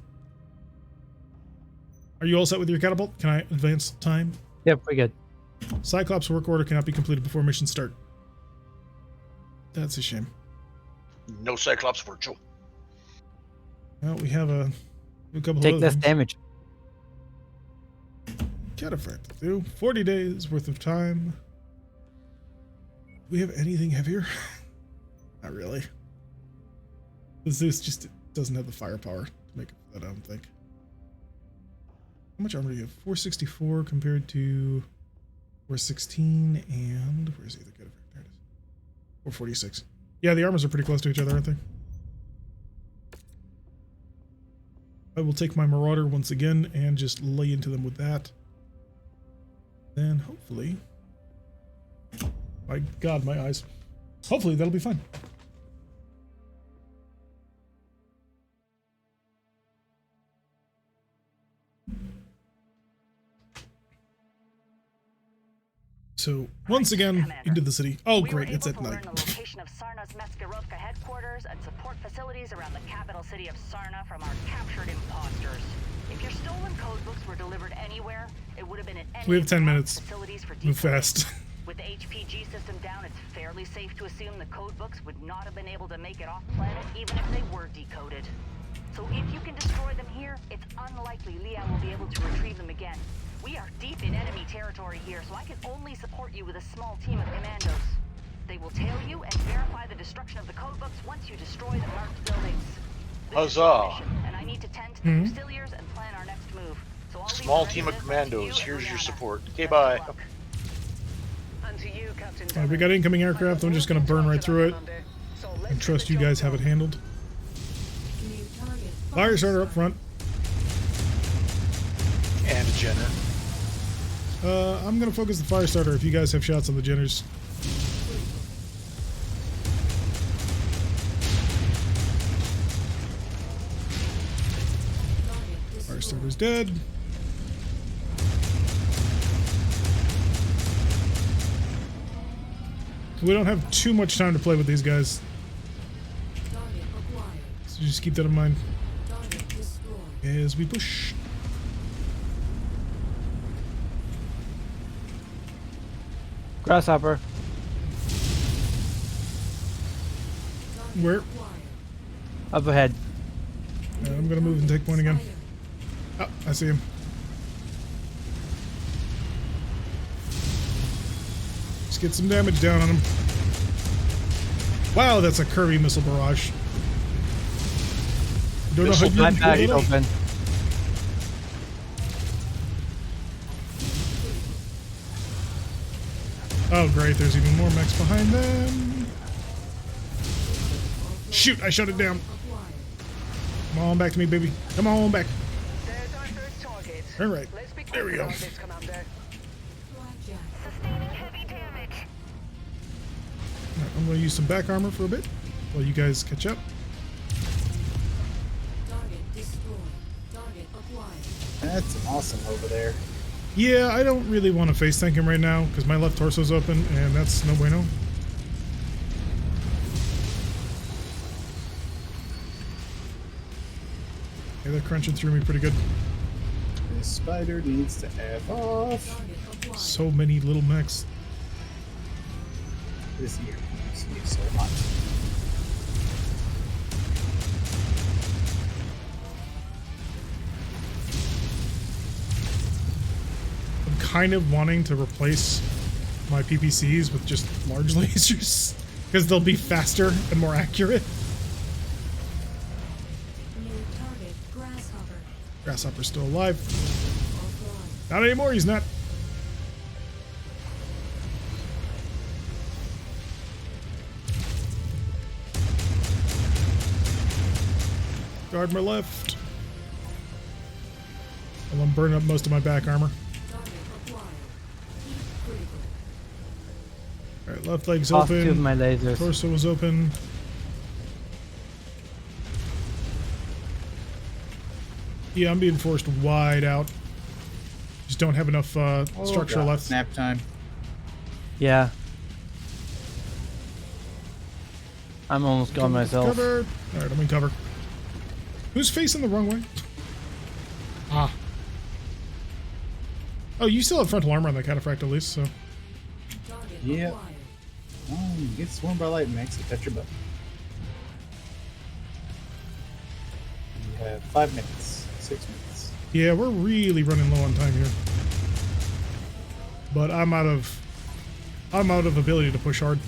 Are you all set with your catapult? Can I advance time? Yep, we're good. Cyclops work order cannot be completed before mission start. That's a shame. No Cyclops virtual. Well, we have a couple Take of less things. damage. Cataphract to do. 40 days worth of time. Do we have anything heavier? Not really. This just doesn't have the firepower to make it for that, I don't think. How much armor do you have? 464 compared to 416 and where's the other cataphract? There it is. 446. Yeah, the armors are pretty close to each other, aren't they? I will take my Marauder once again and just lay into them with that. Then hopefully... My God, my eyes. Hopefully that'll be fine. So, once again, into the city. Oh, great, it's at night. We were able to learn the location of Sarna's Maskarovka headquarters and support facilities around the capital city of Sarna from our captured imposters. If your stolen codebooks were delivered anywhere, it would have been at any We have 10 minutes. facilities for Move decoding. fast. With the HPG system down, it's fairly safe to assume the codebooks would not have been able to make it off planet even if they were decoded. So if you can destroy them here, it's unlikely Leah will be able to retrieve them again. We are deep in enemy territory here, so I can only support you with a small team of commandos. They will tail you and verify the destruction of the codebooks once you destroy the marked buildings. This is my Huzzah! mission, and I need to tend to the Fusiliers and plan our next move. So I'll leave Small the team of rest this to commandos. you and Here's your Brianna. support. Okay, Best bye. of luck. And to you, Captain Alright, we got incoming aircraft. I'm just going to burn right through it and trust you guys have it handled. New target. Fire starter up front. And a Jenner. I'm going to focus the fire starter if you guys have shots on the Jenners. Fire starter's dead. We don't have too much time to play with these guys, Target acquired. so just keep that in mind Target destroyed. as we push. Grasshopper. Where? Acquired. Up ahead. I'm going to move and take point again. Oh, I see him. Let's get some damage down on him. Wow, that's a Kirby missile barrage. Don't know how you My can bag's pull it off. open. Oh, great. There's even more mechs behind them. Shoot, I shut it down. Come on back to me, baby. Come on back. There's our first target. All right. Let's be There we quick go. about this, Commander. Blackjack. Sustaining heavy damage. All right, I'm going to use some back armor for a bit while you guys catch up. Target destroyed. Target acquired. That's awesome over there. Yeah, I don't really want to face tank him right now because my left torso's open, and that's no bueno. Okay, they're crunching through me pretty good. This spider needs to F off. Target acquired. So many little mechs. This year is so much. I'm kind of wanting to replace my PPCs with just large lasers because they'll be faster and more accurate. New target grasshopper. Grasshopper's still alive. Offline. Not anymore, he's not. Guard my left. Well, I'm burning up most of my back armor. Target acquired. Heat critical. Alright, left leg's Off two of open. my lasers. Torso was open. Yeah, I'm being forced wide out. Just don't have enough structure God, left. Snap time. Yeah. I'm almost gone myself. Cover. Alright, I'm in cover. Who's facing the wrong way? Ah. Oh, you still have frontal armor on the cataphract at least, so. Target Yep. acquired. Oh, you get swarmed by lightning, makes it touch your butt. You have 5 minutes, 6 minutes. Yeah, we're really running low on time here. But I'm out of ability to push hard.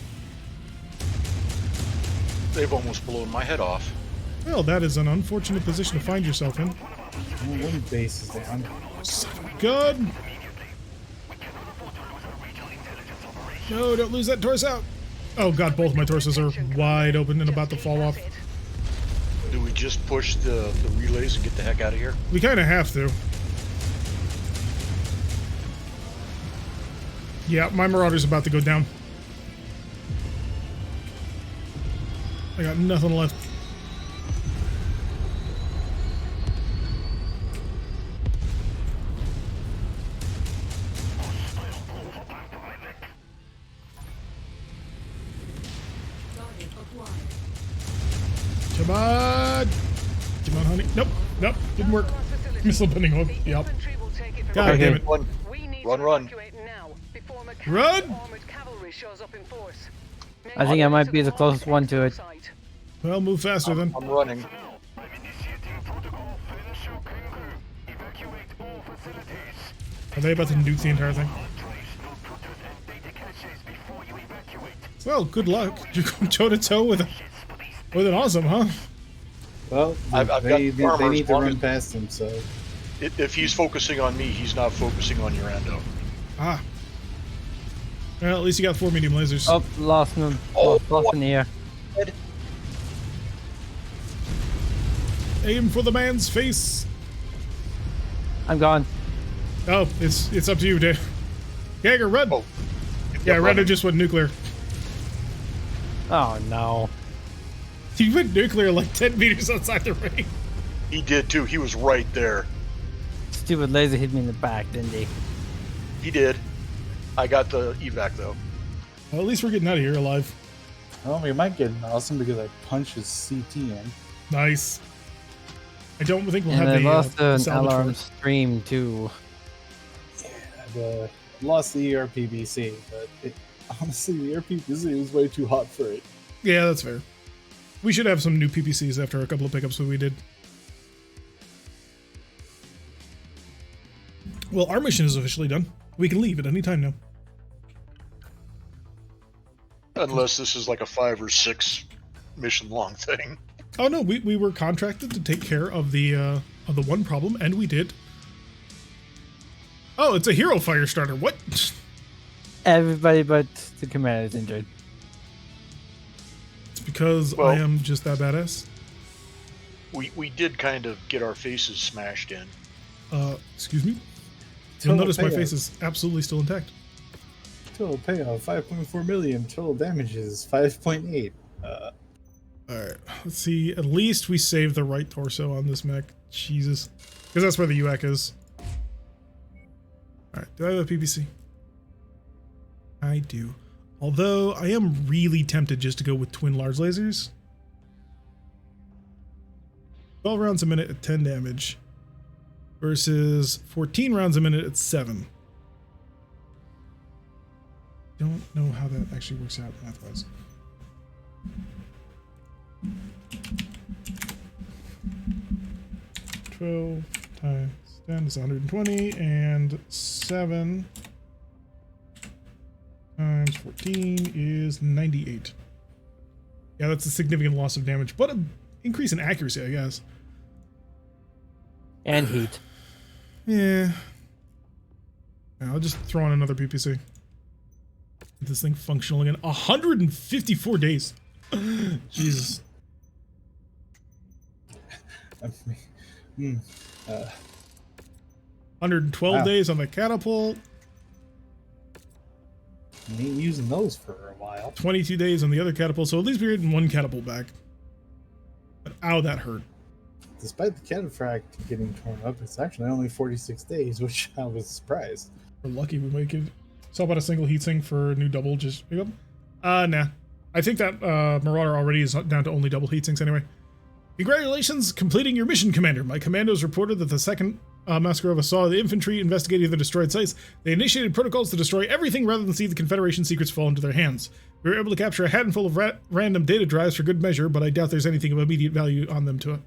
They've almost blown my head off. Well, that is an unfortunate position to find yourself in. Oh, one base is down. Good. No, don't lose that torso. Oh god, both my torsos are wide open and about to fall off. Do we just push the relays and get the heck out of here? We kind of have to. Yeah, my Marauder's about to go down. I got nothing left. Target acquired. Come on! Come on, honey. Nope, nope, didn't work. Missile bending hook. Yep. God Okay. damn it. Run, run. Run! I think I might be the closest one to it. Well, move faster then. I'm running. Are they about to nuke the entire thing? Well, good luck. You're going toe to toe with an awesome, huh? Well, I've got they armor need as to long run as- past him, so If he's focusing on me, he's not focusing on Urando. Ah. Well, at least you got 4 medium lasers. Oh, lost him. Oh, Lost in the air. Aim for the man's face. I'm gone. Oh, it's up to you, Dave. Jaeger, run! Oh. Yeah, Yep, Rando running. just went nuclear. Oh no. He went nuclear like 10 meters outside the ring. He did too. He was right there. Stupid laser hit me in the back, didn't he? He did. I got the evac though. Well, at least we're getting out of here alive. well, we might get an awesome because I punched his CT in. Nice. I don't think we'll And have I the lost an salvage for alarm it. stream too. The lost the ERPBC, but honestly, the ERPBC was way too hot for it. Yeah, that's fair. We should have some new PPCs after a couple of pickups that we did. Well, our mission is officially done. We can leave at any time now. Unless this is like a 5 or 6 mission long thing. Oh no, we were contracted to take care of the one problem, and we did. Oh, it's a hero fire starter. What? Everybody but the commander is injured. It's because Well- I am just that badass. We did kind of get our faces smashed in. Excuse me? Total You'll notice my payout. face is absolutely still intact. Total payout 5.4 million. Total damages 5.8. Alright, let's see. At least we saved the right torso on this mech. Jesus. Because that's where the UAC is. Alright, do I have a PPC? I do. Although, I am really tempted just to go with twin large lasers. 12 rounds a minute at 10 damage. Versus 14 rounds a minute at 7. Don't know how that actually works out math-wise. $12 times 10 is 120, and 7 times 14 is 98. Yeah, that's a significant loss of damage, but an increase in accuracy, I guess. And heat. Yeah. I'll just throw on another PPC. Get this thing functional again. 154 days. Jesus. 112 Wow. days on the catapult. Ain't using those for a while. 22 days on the other catapult. So at least we're getting one catapult back. But ow, that hurt. Despite the cataphract getting torn up, it's actually only 46 days, which I was surprised. We're lucky we might give. Saw about a single heatsink for a new double. Just pick up. Nah. I think that Marauder already is down to only double heatsinks anyway. Congratulations, completing your mission, Commander. My commandos reported that the second Maskarova saw the infantry investigating the destroyed sites. They initiated protocols to destroy everything rather than see the Confederation secrets fall into their hands. We were able to capture a handful of random data drives for good measure, but I doubt there's anything of immediate value on them to it.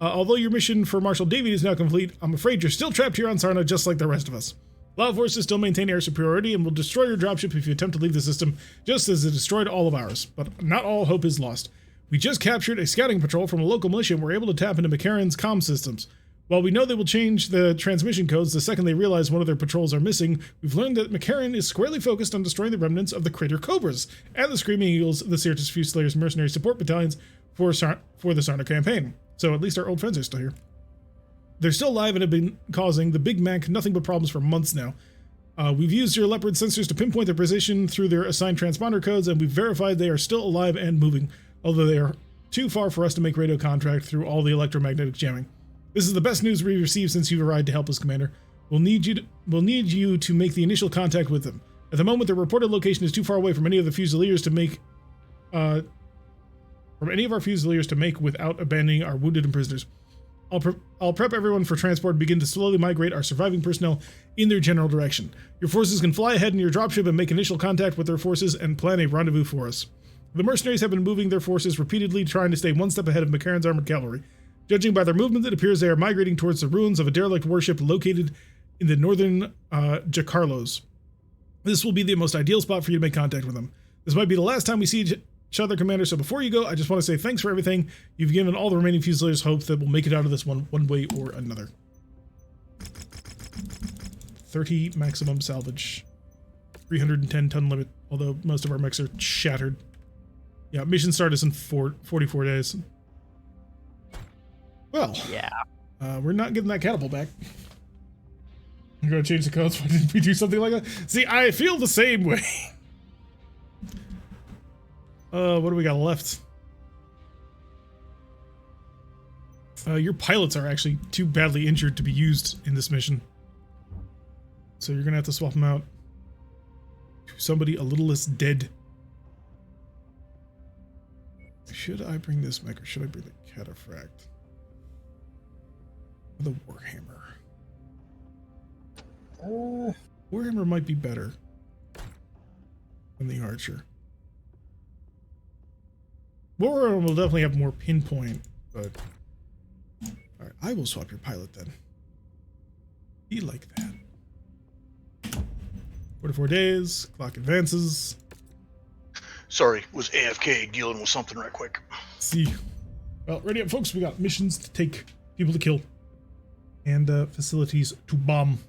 Although your mission for Marshal Davies is now complete, I'm afraid you're still trapped here on Sarna just like the rest of us. Cloud forces still maintain air superiority and will destroy your dropship if you attempt to leave the system, just as it destroyed all of ours. But not all hope is lost. We just captured a scouting patrol from a local militia and were able to tap into McCarran's comm systems. While we know they will change the transmission codes the second they realize one of their patrols are missing, we've learned that McCarran is squarely focused on destroying the remnants of the Crater Cobras and the Screaming Eagles, the Syrtis Fusileers mercenary support battalions for the Sarna campaign. So at least our old friends are still here. They're still alive and have been causing the Big Mac nothing but problems for months now. We've used your Leopard sensors to pinpoint their position through their assigned transponder codes, and we've verified they are still alive and moving, although they are too far for us to make radio contact through all the electromagnetic jamming. This is the best news we've received since you've arrived to help us, Commander. We'll need you to make the initial contact with them. At the moment, their reported location is too far away from any of the Fusiliers to make without abandoning our wounded and prisoners. I'll prep everyone for transport and begin to slowly migrate our surviving personnel in their general direction. Your forces can fly ahead in your dropship and make initial contact with their forces and plan a rendezvous for us. The mercenaries have been moving their forces repeatedly, trying to stay one step ahead of McCarran's armored cavalry. Judging by their movement, it appears they are migrating towards the ruins of a derelict warship located in the northern Jacarlos. This will be the most ideal spot for you to make contact with them. This might be the last time we see each other, Commander, so before you go, I just want to say thanks for everything. You've given all the remaining Fusiliers hope that we'll make it out of this one way or another. 30 maximum salvage. 310 ton limit, although most of our mechs are shattered. Yeah, mission start is in 44 days. Well, Yeah. we're not getting that catapult back. I'm going to change the codes. Why didn't we do something like that? See, I feel the same way. What do we got left? Your pilots are actually too badly injured to be used in this mission. So you're going to have to swap them out to somebody a little less dead. Should I bring this mech or should I bring the cataphract? Or the Warhammer? Warhammer might be better than the Archer. Warhammer will definitely have more pinpoint, but... Alright, I will swap your pilot then. Be like that. 44 days, clock advances. Sorry, was AFK dealing with something right quick. See. Well, ready up, folks. We got missions to take, people to kill, and facilities to bomb.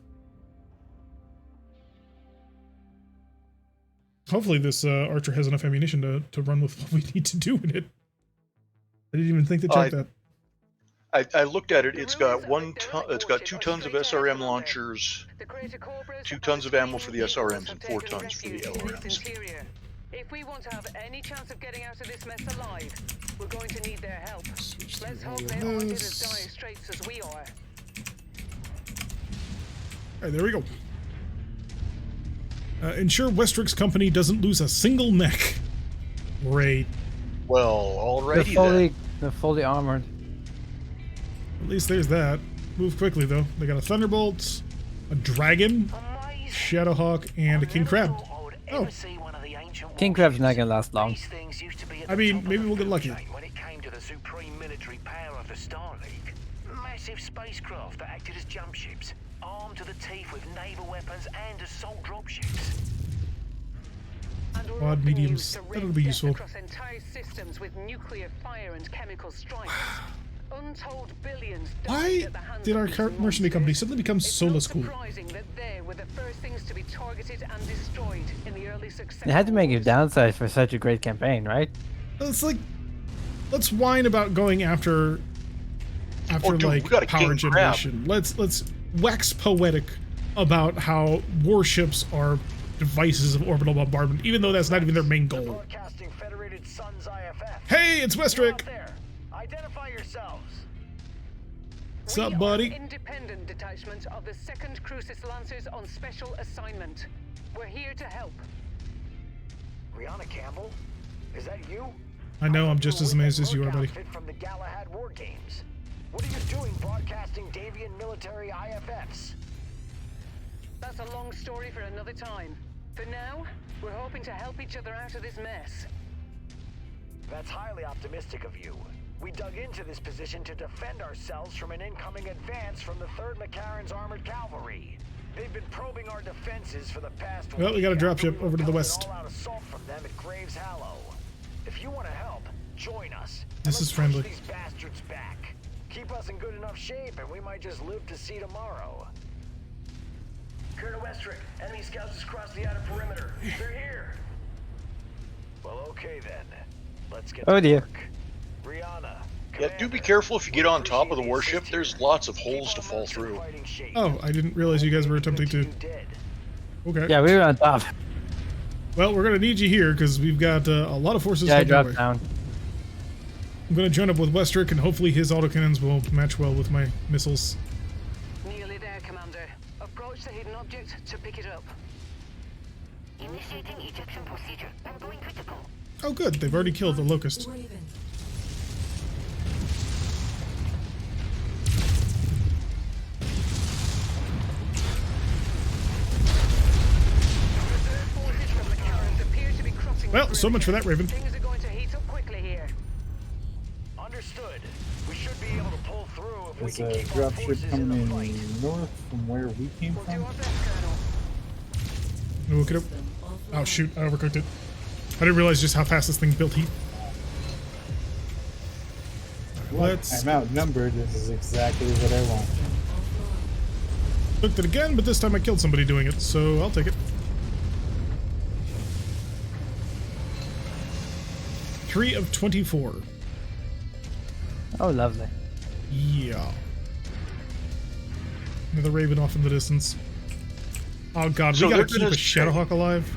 Hopefully this Archer has enough ammunition to run with what we need to do in it. I didn't even think to check that. I looked at it. It's got 1 ton. It's got 2 tons of SRM launchers, 2 tons of ammo for the SRMs, and 4 tons for the LRMs. If we want to have any chance of getting out of this mess alive, we're going to need their help. Let's hope they aren't in as dire straits as we are. All right, there we go. Ensure Westrick's company doesn't lose a single mech. Great. Well, alrighty then. They're fully armored. At least there's that. Move quickly, though. They got a Thunderbolt, a Dragon, Shadowhawk, and a King Crab. Oh. King Crab's not gonna last long. I mean, maybe we'll get lucky. When it came to the supreme military power of the Star League, massive spacecraft that acted as jump ships, armed to the teeth with naval weapons and assault dropships. Quad mediums. That'll be useful. Across entire systems with nuclear fire and chemical strikes. Untold billions Why did our mercenary company suddenly become so less cool? surprising that they were the first things to be targeted and destroyed in the early success. They had to make a downside for such a great campaign, right? It's like, let's whine about going after dude, we got a power King Crab. generation. Let's wax poetic about how warships are devices of orbital bombardment, even though that's not even their main goal. Broadcasting Federated Sons IFF. Hey, it's Westrick. Identify yourselves. What's up, buddy? We are an independent detachment of the 2nd Crucis Lancers on special assignment. We're here to help. Brianna Campbell? Is that you? I know, I'm just as amazed as you are, buddy. From the Galahad War Games. What are you doing broadcasting Davian military IFFs? That's a long story for another time. For now, we're hoping to help each other out of this mess. That's highly optimistic of you. We dug into this position to defend ourselves from an incoming advance from the 3rd McCarran's Armored Cavalry. They've been probing our defenses for the past Well, we got a week dropship after we over to the repelled west. an all-out assault from them at Graves Hallow. If you want to help, join us. This And is let's friendly. push these bastards back. Keep us in good enough shape, and we might just live to see tomorrow. Colonel Westrick, enemy scouts just crossed the outer perimeter. They're here. Well, okay then. Let's get Oh to dear. work. Rihanna. Yeah, do be careful if you get on top of the warship. There's lots of holes to fall through. Oh, I didn't realize you guys were attempting to... Okay. Yeah, we were on top. Well, we're going to need you here, because we've got a lot of forces Yeah, I heading our dropped way. down. I'm going to join up with Westrick, and hopefully his autocannons will match well with my missiles. Nearly there, Commander. Approach the hidden object to pick it up. Initiating ejection procedure. I'm going critical. Oh, good. They've already killed the Locust. Raven. Well, so much for that, Raven. Things are going to heat up quickly here. Understood. We should be able to pull through if we There's can a keep our dropship forces in coming the fight. in north from where we came We'll do from. our best, Colonel. Look it up. Oh, shoot. I overcooked it. I didn't realize just how fast this thing built heat. Let's... I'm outnumbered. This is exactly what I want. Cooked it again, but this time I killed somebody doing it, so I'll take it. 3 of 24. Oh, lovely. Yeah. Another Raven off in the distance. Oh god, So we gotta they're keep a gonna Shadowhawk alive.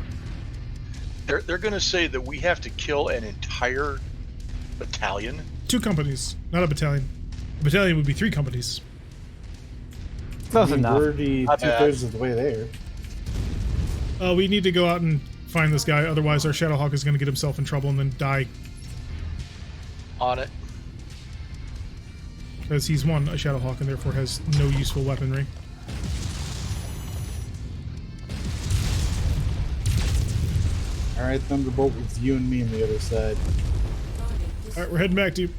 They're going to say that we have to kill an entire battalion. 2 companies, not a battalion. A battalion would be 3 companies. Close enough. We're already Not bad. 2/3 of the way there. We need to go out and find this guy, otherwise our Shadowhawk is gonna get himself in trouble and then die. On it. Because he's one, a Shadowhawk, and therefore has no useful weaponry. Alright, Thunderbolt, it's you and me on the other side. Alright, we're heading back to you.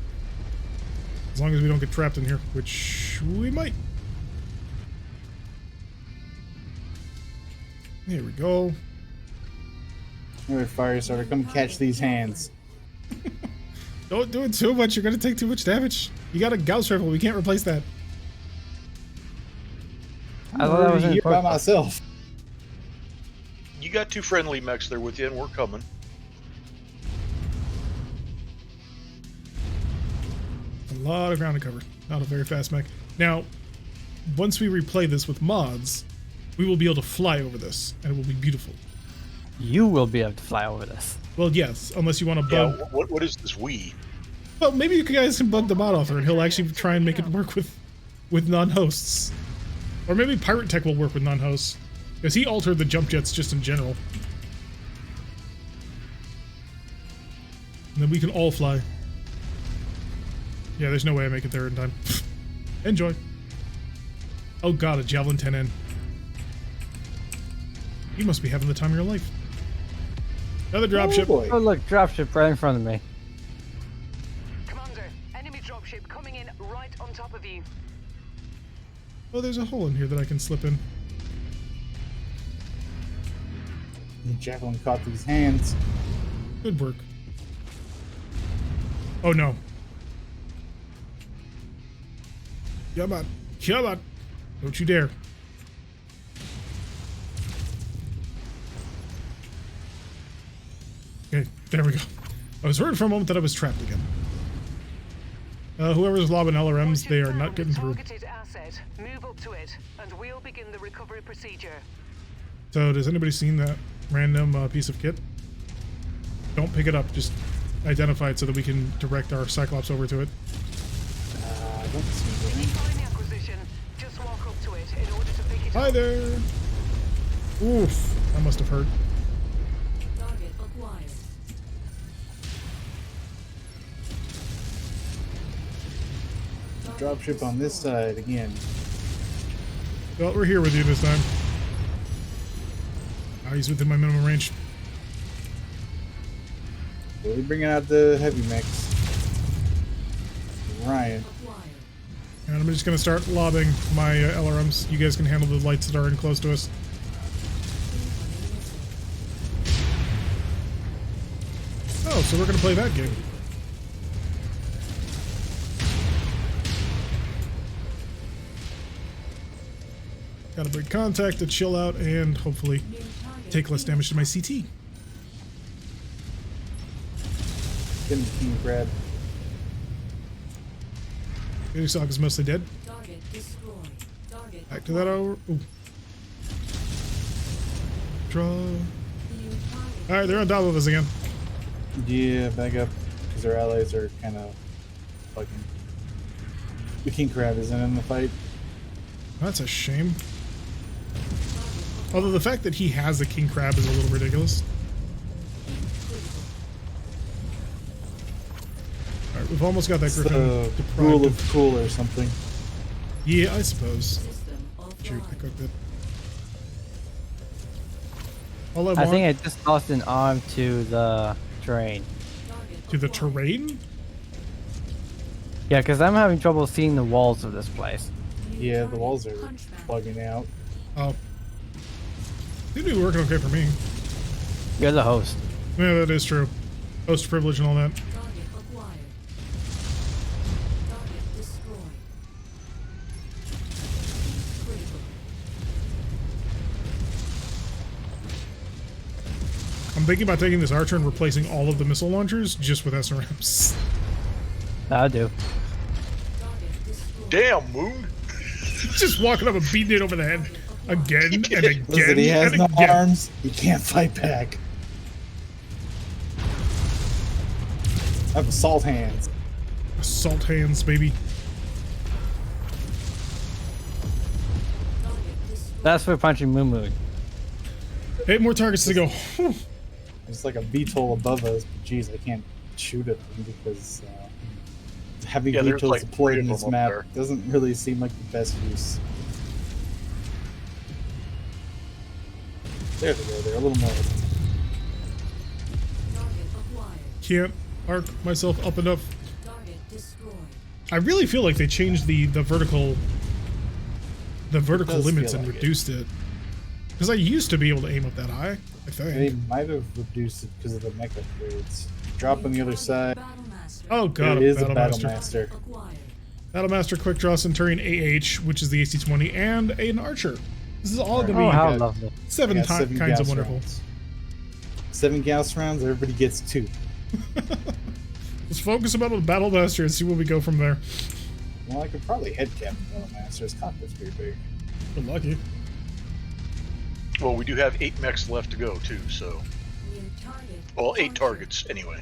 As long as we don't get trapped in here, which we might. There we go. Alright, Firestarter, come catch these hands. Don't do it too much, you're gonna take too much damage. You got a Gauss rifle, we can't replace that. I thought that was here by important. myself. You got 2 friendly mechs there with you, and we're coming. A lot of ground to cover. Not a very fast mech. Now, once we replay this with mods, we will be able to fly over this, and it will be beautiful. You will be able to fly over this. Well, yes, unless you want to bug. Yeah, what is this we? Well, maybe you guys can bug the mod author, and he'll actually try and make it work with non-hosts. Or maybe RogueTech will work with non-hosts, because he altered the jump jets just in general. And then we can all fly. Yeah, there's no way I make it there in time. Enjoy. Oh god, a Javelin 10N. You must be having the time of your life. Another dropship. Oh look, dropship right in front of me. Commander, enemy dropship coming in right on top of you. Oh, there's a hole in here that I can slip in. The Javelin caught these hands. Good work. Oh no. Come on. Come on. Don't you dare. Okay, there we go. I was worried for a moment that I was trapped again. Whoever's lobbing LRMs, they are not getting through. Targeted asset. Move up to it, and we'll begin the recovery procedure. So, does anybody seen that random piece of kit? Don't pick it up. Just identify it so that we can direct our Cyclops over to it. I don't see If you anything. find the acquisition, just walk up to it in order to pick it Hi up. there. Oof, that must have hurt. Target acquired. Dropship on this side again. Well, we're here with you this time. Oh, he's within my minimum range. Really bringing out the heavy mechs. Ryan. And I'm just going to start lobbing my LRMs. You guys can handle the lights that are in close to us. Oh, so we're going to play that game. Got to break contact to chill out and hopefully take less damage to my CT. Getting the king grab. Sock is mostly dead. Target destroyed. Target Back to that over. Ooh. Draw. Alright, they're on top of us again. Yeah, back up. Because their allies are kind of fucking. The king crab isn't in the fight. That's a shame. Although the fact that he has the king crab is a little ridiculous. Alright, we've almost got that It's griffin the deprived rule of- of cool or something. Yeah, I suppose. system Shoot, I offline. cooked it. All I I want think I just lost an arm to the terrain. Target to the acquired. terrain? Yeah, because I'm having trouble seeing the walls of this place. Yeah, the walls are Hunchback. bugging out. Oh. Seems to be working okay for me. You're the host. Yeah, that is true. Host privilege and all that. Target acquired. Target destroyed. Critical. I'm thinking about taking this archer and replacing all of the missile launchers just with SRMs. That'll do. Target destroyed. Damn, Moon. Just walking up and beating it over the head again and again Listen, he has and no again. arms. He can't fight back. I have assault hands. Assault hands, baby. Target destroyed. That's for punching Moo Moo. 8 more targets to go. Whew. There's like a VTOL above us, but geez, I can't shoot at them because having Yeah, there's VTOLs like deployed 3 in of this them up map there. doesn't really seem like the best use. There they go. They're a little more. Target acquired. Can't arc myself up enough. Target destroyed. I really feel like they changed the vertical does limits feel and like it. reduced it. Because I used to be able to aim up that high, I They think. might have reduced it because of the mech upgrades. Drop on the other side. Battlemaster. Oh god, There is a Battlemaster. Battlemaster. Acquired. Battlemaster, Quick Draw, Centurion, AH, which is the AC-20, and an Archer. This is all going Oh, to be how got- lovely. seven I got 7 kinds of Gauss wonderful. rounds. 7 Gauss rounds. Everybody gets 2. Let's focus about the Battle Master and see where we go from there. Well, I could probably head Captain Master's cockpit's pretty big. We're lucky. Well, we do have 8 mechs left to go too, so. New target. Well, 8 targets anyway.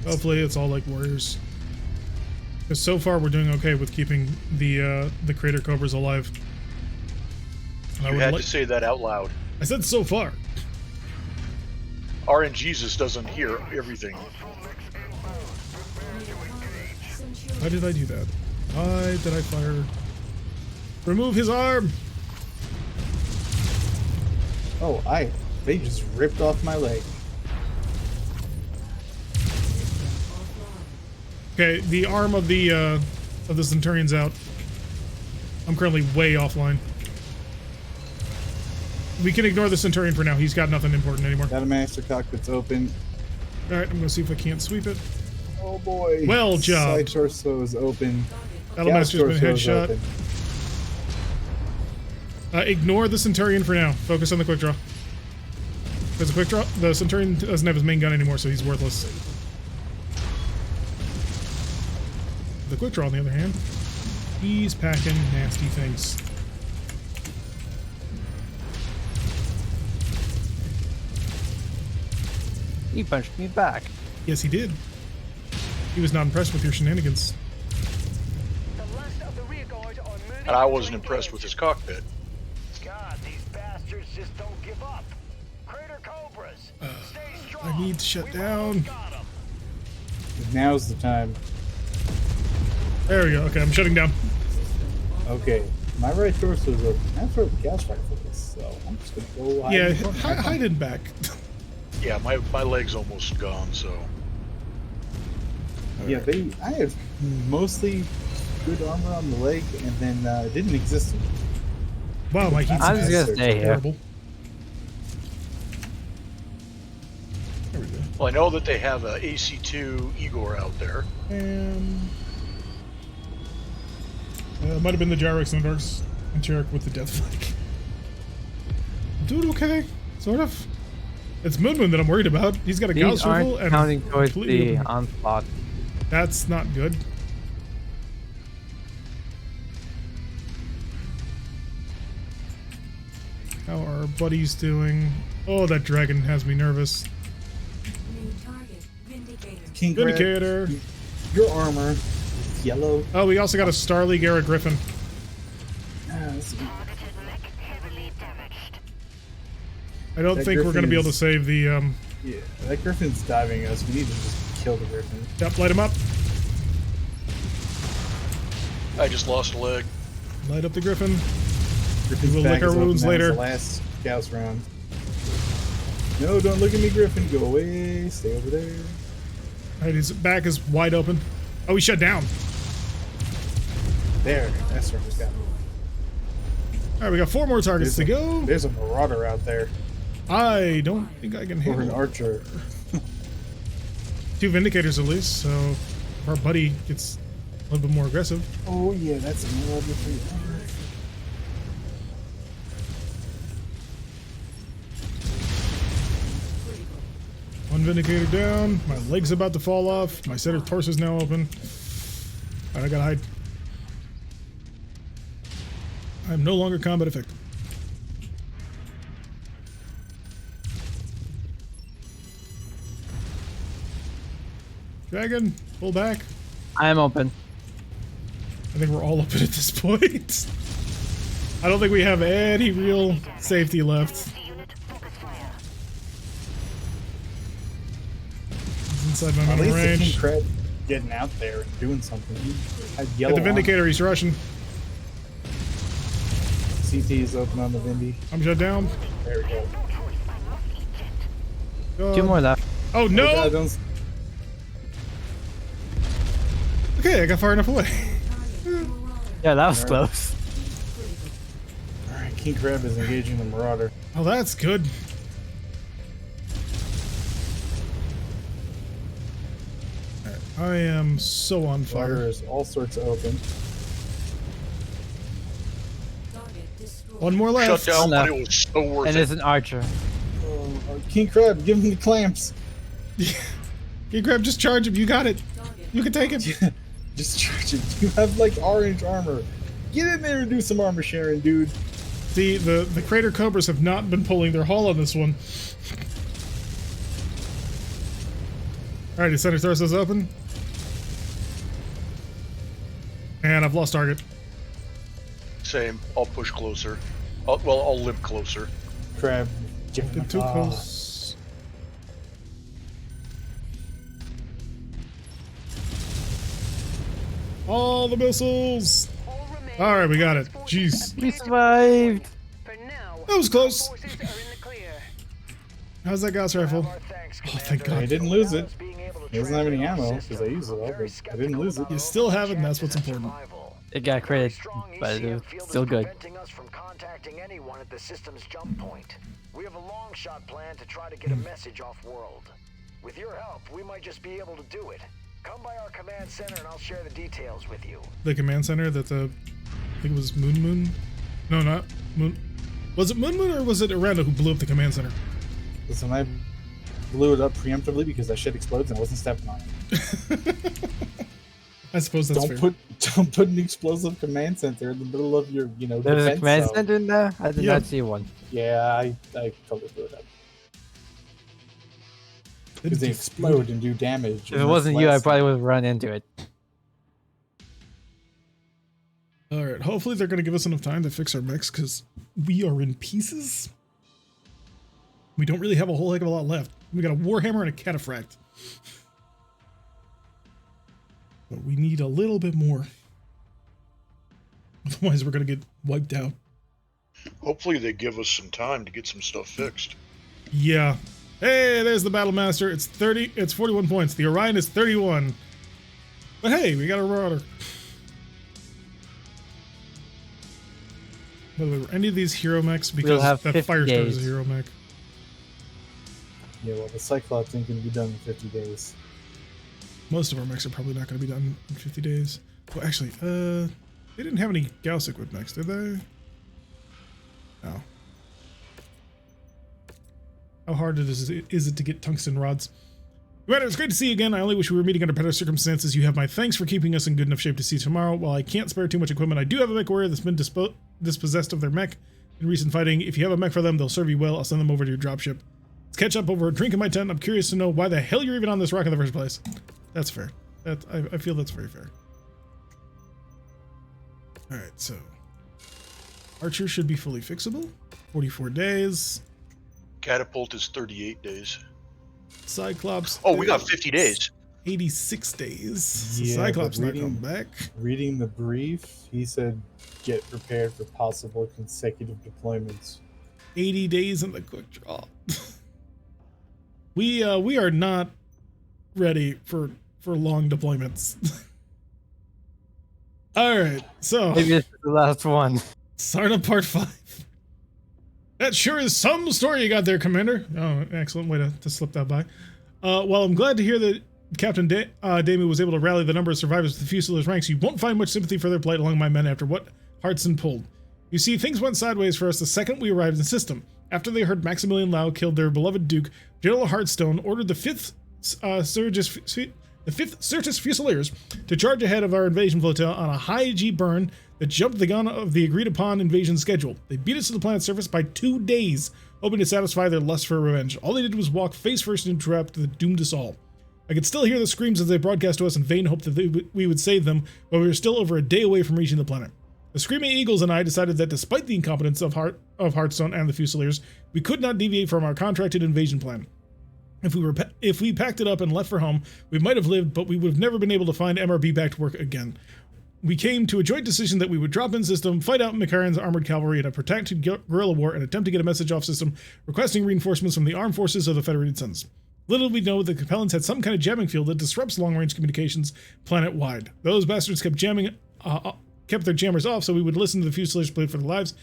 Hopefully it's all like warriors. Because so far we're doing okay with keeping the Crater Cobras alive. And You had to say that out loud. I said so far. RNGesus doesn't hear everything. Why did I do that? Why did I fire? Remove his arm! Oh, they just ripped off my leg. Okay, the arm of the Centurion's out. I'm currently way offline. We can ignore the Centurion for now. He's got nothing important anymore. Battle Master cockpit's open. Alright, I'm gonna see if I can't sweep it. Oh boy. Well job. Side torso is open. Battle Master's been torso is headshot. open. Ignore the Centurion for now. Focus on the quick draw. Because the quick draw, the Centurion doesn't have his main gun anymore, so he's worthless. The quick draw, on the other hand, he's packing nasty things. He punched me back. Yes, he did. He was not impressed with your shenanigans. The last of the rear guard are moving. And I wasn't impressed with his cockpit. God, these bastards just don't give up. Crater Cobras, stay strong. I need to shut down. Got 'em. Now's the time. There we go. Okay, I'm shutting down. Okay, my right torso is open. That's where the gas rifle is, so I'm just gonna go hide Yeah, in the corner. hide in back. Yeah, my leg's almost gone, so. Yeah, I have mostly good armor on the leg, and then didn't exist. Wow, my heat's I'm just gonna stay here. terrible. There we go. Well, I know that they have a AC2 Igor out there. And it might have been the Gyrex Nodarks and Cherok with the death flag. I'm doing okay, sort of. It's Moon that I'm worried about. He's got a These Gauss rifle aren't and counting towards completely the open. onslaught. That's not good. How are our buddies doing? Oh, that dragon has me nervous. New target. Vindicator. King Crab, Vindicator. your armor is yellow. Oh, we also got a Starleague Era Griffin. That's- Targeted mech heavily damaged. I don't That think we're going to be able to Griffin save the. yeah, that Griffin's diving us. We need to just kill the Griffin. Yep, light him up. I just lost a leg. Light up the Griffin. Griffin's We'll back lick our is open. wounds That was later. The last Gauss round. No, don't look at me, Griffin. Go away. Stay over there. Alright, his back is wide open. Oh, he shut down. There. That's where he's got. Alright, we got 4 more targets to go. There's a Marauder out there. I don't think I can Or an handle Archer. 2 Vindicators at least, so if our buddy gets a little bit more aggressive. Oh yeah, that's a Marauder for you. One Vindicator down. My leg's about to fall off. My center torso's now open. Alright, I gotta hide. I'm no longer combat effective. Dragon, pull back. I am open. I think we're all open at this point. I don't think we have any real safety left. Unit focus fire. He's inside my At minimum least the King range. Crab getting out there and doing something. He had Get yellow the Vindicator, he's rushing. CT is open on the Vindy. I'm shut down. There we go. Go. 2 more left. Oh Oh, no! God, don't- Okay, I got far enough away. Yeah, that was close. Alright, King Crab is engaging the Marauder. Oh, that's good. Alright, I am so on Marauder fire. is all sorts of open. Target destroyed. One more left. Shut down, no. but it was so worth And it. it's an archer. King Crab, give him the clamps. You grab, just charge him. You got it. Target You can take it. Just charge it. You have like orange armor. Get in there and do some armor sharing, dude. See, the Crater Cobras have not been pulling their haul on this one. Alright, the center thrust is open. And I've lost target. Same. I'll push closer. I'll limp closer. Crab. Get too close. All the missiles! Alright, we got it. Jeez. We survived. That was close. How's that Gauss rifle? Oh, thank God. I didn't lose it. It doesn't have any ammo because I used it all, but I didn't lose it. You still have it, and that's what's important. It got credit, but it was still good. Us from contacting anyone at the system's jump point. We have a long shot plan to try to get a message off world. With your help, we might just be able to do it. Come by our command center and I'll share the details with you. The command center that I think it was Moon? No, not Moon. Was it Moon or was it Aranda who blew up the command center? Listen, I blew it up preemptively because that shit explodes and I wasn't stepping on it. I suppose that's fair. Don't put an explosive command center in the middle of your, There's defense a command zone. center in there? I did not see one. Yeah, I totally blew it up. Because they explode and do damage. If it wasn't you, I probably would have run into it. Alright, hopefully they're going to give us enough time to fix our mechs, because we are in pieces. We don't really have a whole heck of a lot left. We got a Warhammer and a Cataphract. But we need a little bit more. Otherwise we're going to get wiped out. Hopefully they give us some time to get some stuff fixed. Yeah. Hey, there's the Battle Master. It's 41 points. The Orion is 31. But hey, we got a Marauder. By the way, were any of these hero mechs? Because have that 50 Firestar is a days. hero mech. Yeah, well, the Cyclops ain't going to be done in 50 days. Most of our mechs are probably not going to be done in 50 days. Well, actually, they didn't have any Gauss equipped mechs, did they? No. How hard is it to get tungsten rods? Commander, it's great to see you again. I only wish we were meeting under better circumstances. You have my thanks for keeping us in good enough shape to see tomorrow. While I can't spare too much equipment, I do have a MechWarrior that's been dispossessed of their mech in recent fighting. If you have a mech for them, they'll serve you well. I'll send them over to your dropship. Let's catch up over a drink in my tent. I'm curious to know why the hell you're even on this rock in the first place. That's fair. I feel that's very fair. Alright, so Archer should be fully fixable. 44 days. Catapult is 38 days. Cyclops. Oh, we got 50 days. 86 days. Yeah, Cyclops but not coming back. Reading the brief, he said get prepared for possible consecutive deployments. 80 days in the quick draw. We are not ready for long deployments. All right, so Maybe this is the last one. Sarna Part 5. That sure is some story you got there, Commander. Oh, excellent way to slip that by. Well, I'm glad to hear that Captain Demu was able to rally the number of survivors with the Fusiliers ranks. You won't find much sympathy for their plight among my men after what Hartson pulled. You see, things went sideways for us the second we arrived in the system. After they heard Maximilian Lau killed their beloved Duke, General Heartstone ordered the 5th Certus Fusiliers to charge ahead of our invasion flotilla on a high G burn that jumped the gun of the agreed-upon invasion schedule. They beat us to the planet's surface by 2 days, hoping to satisfy their lust for revenge. All they did was walk face-first into a trap that doomed us all. I could still hear the screams as they broadcast to us in vain hope that we would save them, but we were still over a day away from reaching the planet. The Screaming Eagles and I decided that despite the incompetence of Heartstone and the Fusiliers, we could not deviate from our contracted invasion plan. If we packed it up and left for home, we might have lived, but we would have never been able to find MRB back to work again. We came to a joint decision that we would drop in system, fight out Mikaran's armored cavalry in a protracted guerrilla war, and attempt to get a message off system requesting reinforcements from the armed forces of the Federated Suns. Little we know that the Capellans had some kind of jamming field that disrupts long-range communications planet-wide. Those bastards kept their jammers off, so we would listen to the Fusiliers plead for their lives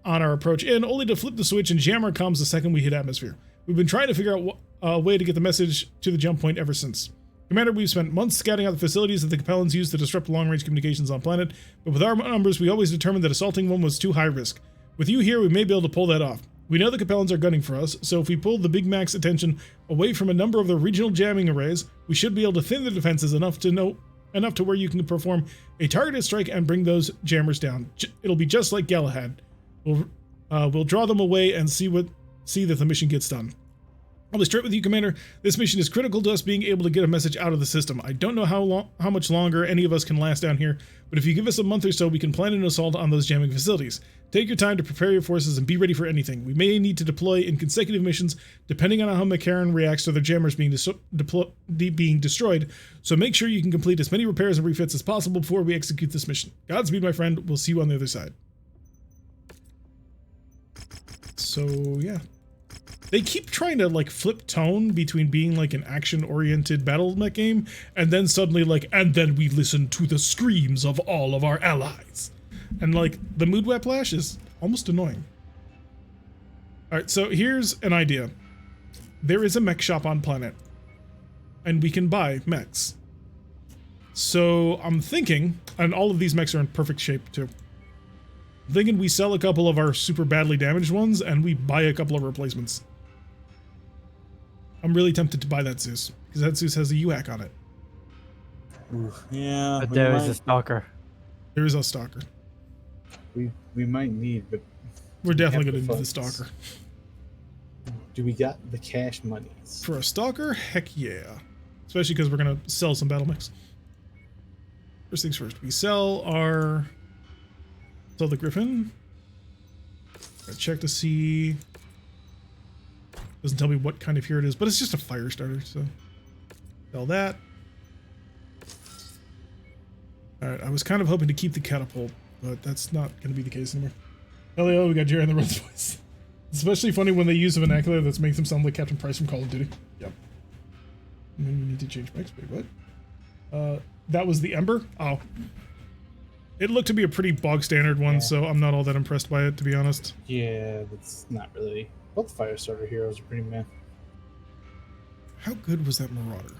on our approach in, only to flip the switch and jam our comms the second we hit atmosphere. We've been trying to figure out a way to get the message to the jump point ever since. Commander, we've spent months scouting out the facilities that the Capellans use to disrupt long-range communications on planet, but with our numbers, we always determined that assaulting one was too high risk. With you here, we may be able to pull that off. We know the Capellans are gunning for us, so if we pull the Big Mac's attention away from a number of the regional jamming arrays, we should be able to thin the defenses enough to know enough to where you can perform a targeted strike and bring those jammers down. It'll be just like Galahad. We'll draw them away and see that the mission gets done. I'll be straight with you, Commander. This mission is critical to us being able to get a message out of the system. I don't know how much longer any of us can last down here, but if you give us a month or so, we can plan an assault on those jamming facilities. Take your time to prepare your forces and be ready for anything. We may need to deploy in consecutive missions, depending on how McCarran reacts to their jammers being destroyed, so make sure you can complete as many repairs and refits as possible before we execute this mission. Godspeed, my friend. We'll see you on the other side. So, yeah. They keep trying to, like, flip tone between being, like, an action-oriented battle mech game, and then suddenly, like, and then we listen to the screams of all of our allies. And, like, the mood whiplash is almost annoying. Alright, so here's an idea. There is a mech shop on planet, and we can buy mechs. So, I'm thinking, and all of these mechs are in perfect shape, too. I'm thinking we sell a couple of our super badly damaged ones, and we buy a couple of replacements. I'm really tempted to buy that Zeus, because that Zeus has a UAC on it. Ooh, yeah. But there is a stalker. There is a stalker. We might need, but we're definitely going to need the stalker. Do we got the cash monies? For a stalker? Heck yeah. Especially because we're going to sell some battle mechs. First things first, we sell the Griffin. Check to see. Doesn't tell me what kind of hero it is, but it's just a fire starter, so sell that. Alright, I was kind of hoping to keep the catapult, but that's not going to be the case anymore. Hello, we got Jerry on the Roads voice. It's especially funny when they use a vernacular that makes them sound like Captain Price from Call of Duty. Yep. And then we need to change mechs. Wait, what? That was the Ember? Oh. It looked to be a pretty bog standard one, so I'm not all that impressed by it, to be honest. Yeah, that's not really. Both fire starter heroes are pretty meh. How good was that Marauder?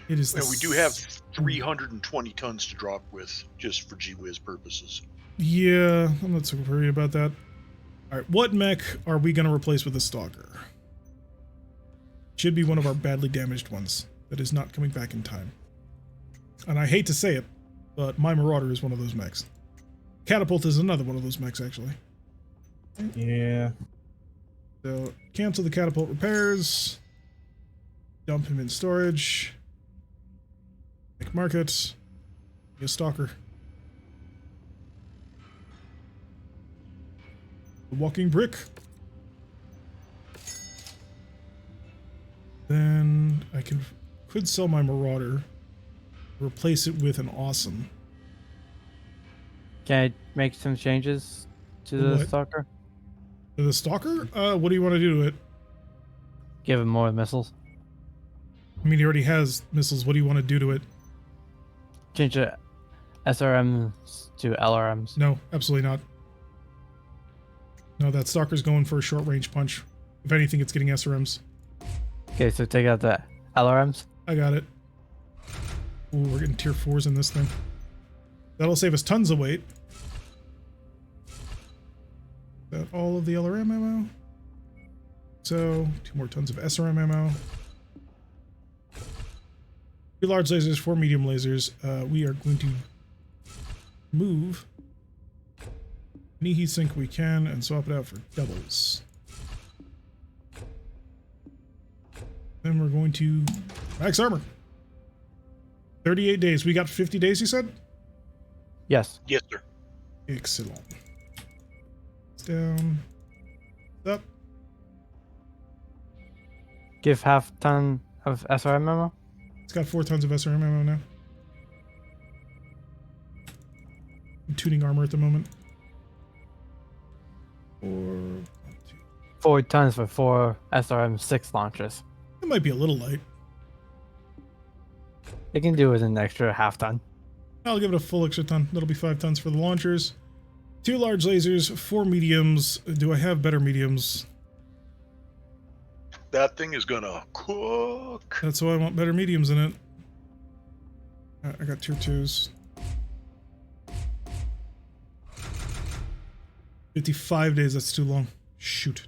It is. Well, we do have 320 tons to drop with, just for GWiz purposes. Yeah, I'm not so worried about that. All right, what mech are we going to replace with a Stalker? Should be one of our badly damaged ones that is not coming back in time. And I hate to say it, but my Marauder is one of those mechs. Catapult is another one of those mechs, actually. Yeah. So, cancel the catapult repairs. Dump him in storage. Make market. Be a stalker. The walking brick. Then I could sell my Marauder. Replace it with an awesome. Can I make some changes to the stalker? To the stalker? What do you want to do to it? Give him more missiles. I mean, he already has missiles. What do you want to do to it? Change the SRMs to LRMs. No, absolutely not. No, that stalker's going for a short range punch. If anything, it's getting SRMs. Okay, so take out the LRMs. I got it. Ooh, we're getting tier 4s in this thing. That'll save us tons of weight. Is that all of the LRM ammo? So, 2 more tons of SRM ammo. 2 large lasers, 4 medium lasers. We are going to move any heat sink we can and swap it out for doubles. Then we're going to max armor. 38 days. We got 50 days, you said? Yes. Yes, sir. Excellent. It's down. Up. Give half ton of SRM ammo. It's got 4 tons of SRM ammo now. I'm tuning armor at the moment. 4 tons for 4 SRM 6 launchers. It might be a little light. It can do with an extra half ton. I'll give it a full extra ton. That'll be 5 tons for the launchers. 2 large lasers, 4 mediums. Do I have better mediums? That thing is gonna cook. That's why I want better mediums in it. I got tier 2s. 55 days, that's too long. Shoot.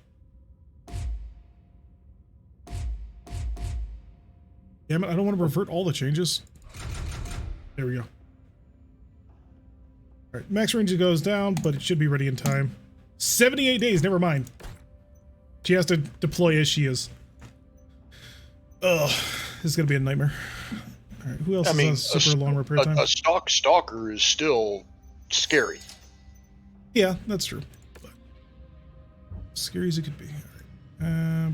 Damn it, I don't want to revert all the changes. There we go. All right, max range goes down, but it should be ready in time. 78 days, never mind. She has to deploy as she is. Ugh, this is gonna be a nightmare. All right, who else is on super long repair time? A stock stalker is still scary. Yeah, that's true. But scary as it could be. All right.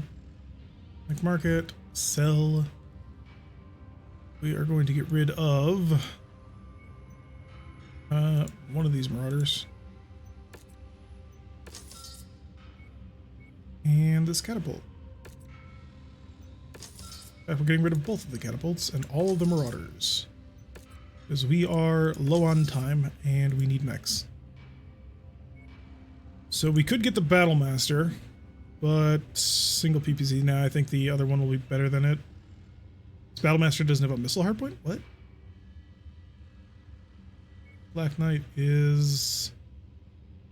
Like market, sell. We are going to get rid of one of these marauders. And this catapult. We're getting rid of both of the catapults and all of the marauders. Because we are low on time and we need mechs. So we could get the Battlemaster, but single PPC. Now I think the other one will be better than it. This Battlemaster doesn't have a missile hardpoint? What? Black Knight is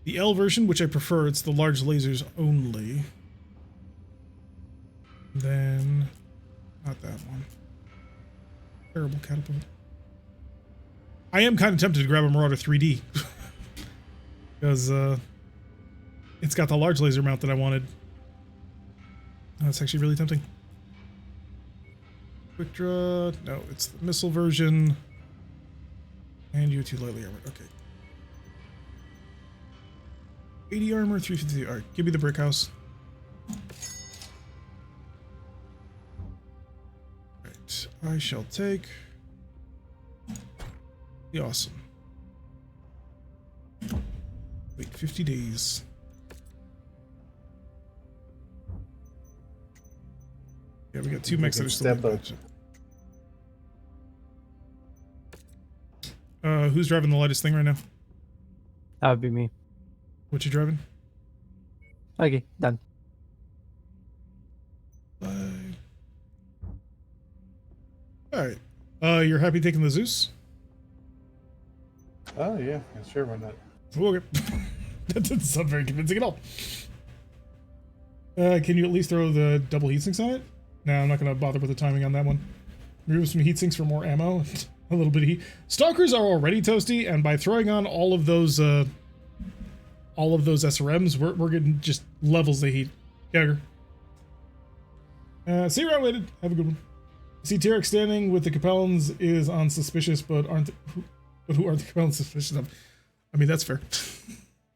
the L version, which I prefer. It's the large lasers only. Then, not that one. Terrible catapult. I am kind of tempted to grab a Marauder 3D. Because, it's got the large laser mount that I wanted. That's actually really tempting. Quick draw. No, it's the missile version. And you 2 lightly armored. Okay. 80 armor, 350. Alright, give me the brick house. Alright, I shall take the awesome. Wait, 50 days. Yeah, we got 2 mechs that are still step up. Who's driving the lightest thing right now? That would be me. What you driving? Okay, done. Alright. You're happy taking the Zeus? Oh yeah, sure, why not? Okay. That doesn't sound very convincing at all. Can you at least throw the double heat sinks on it? No, I'm not going to bother with the timing on that one. Remove some heat sinks for more ammo. A little bit of heat. Stalkers are already toasty, and by throwing on all of those SRMs, we're getting just levels of heat. Gagger. See you around, waited. Have a good one. See Tarek standing with the Capellans is on suspicious, but who aren't the Capellans suspicious of? I mean, that's fair.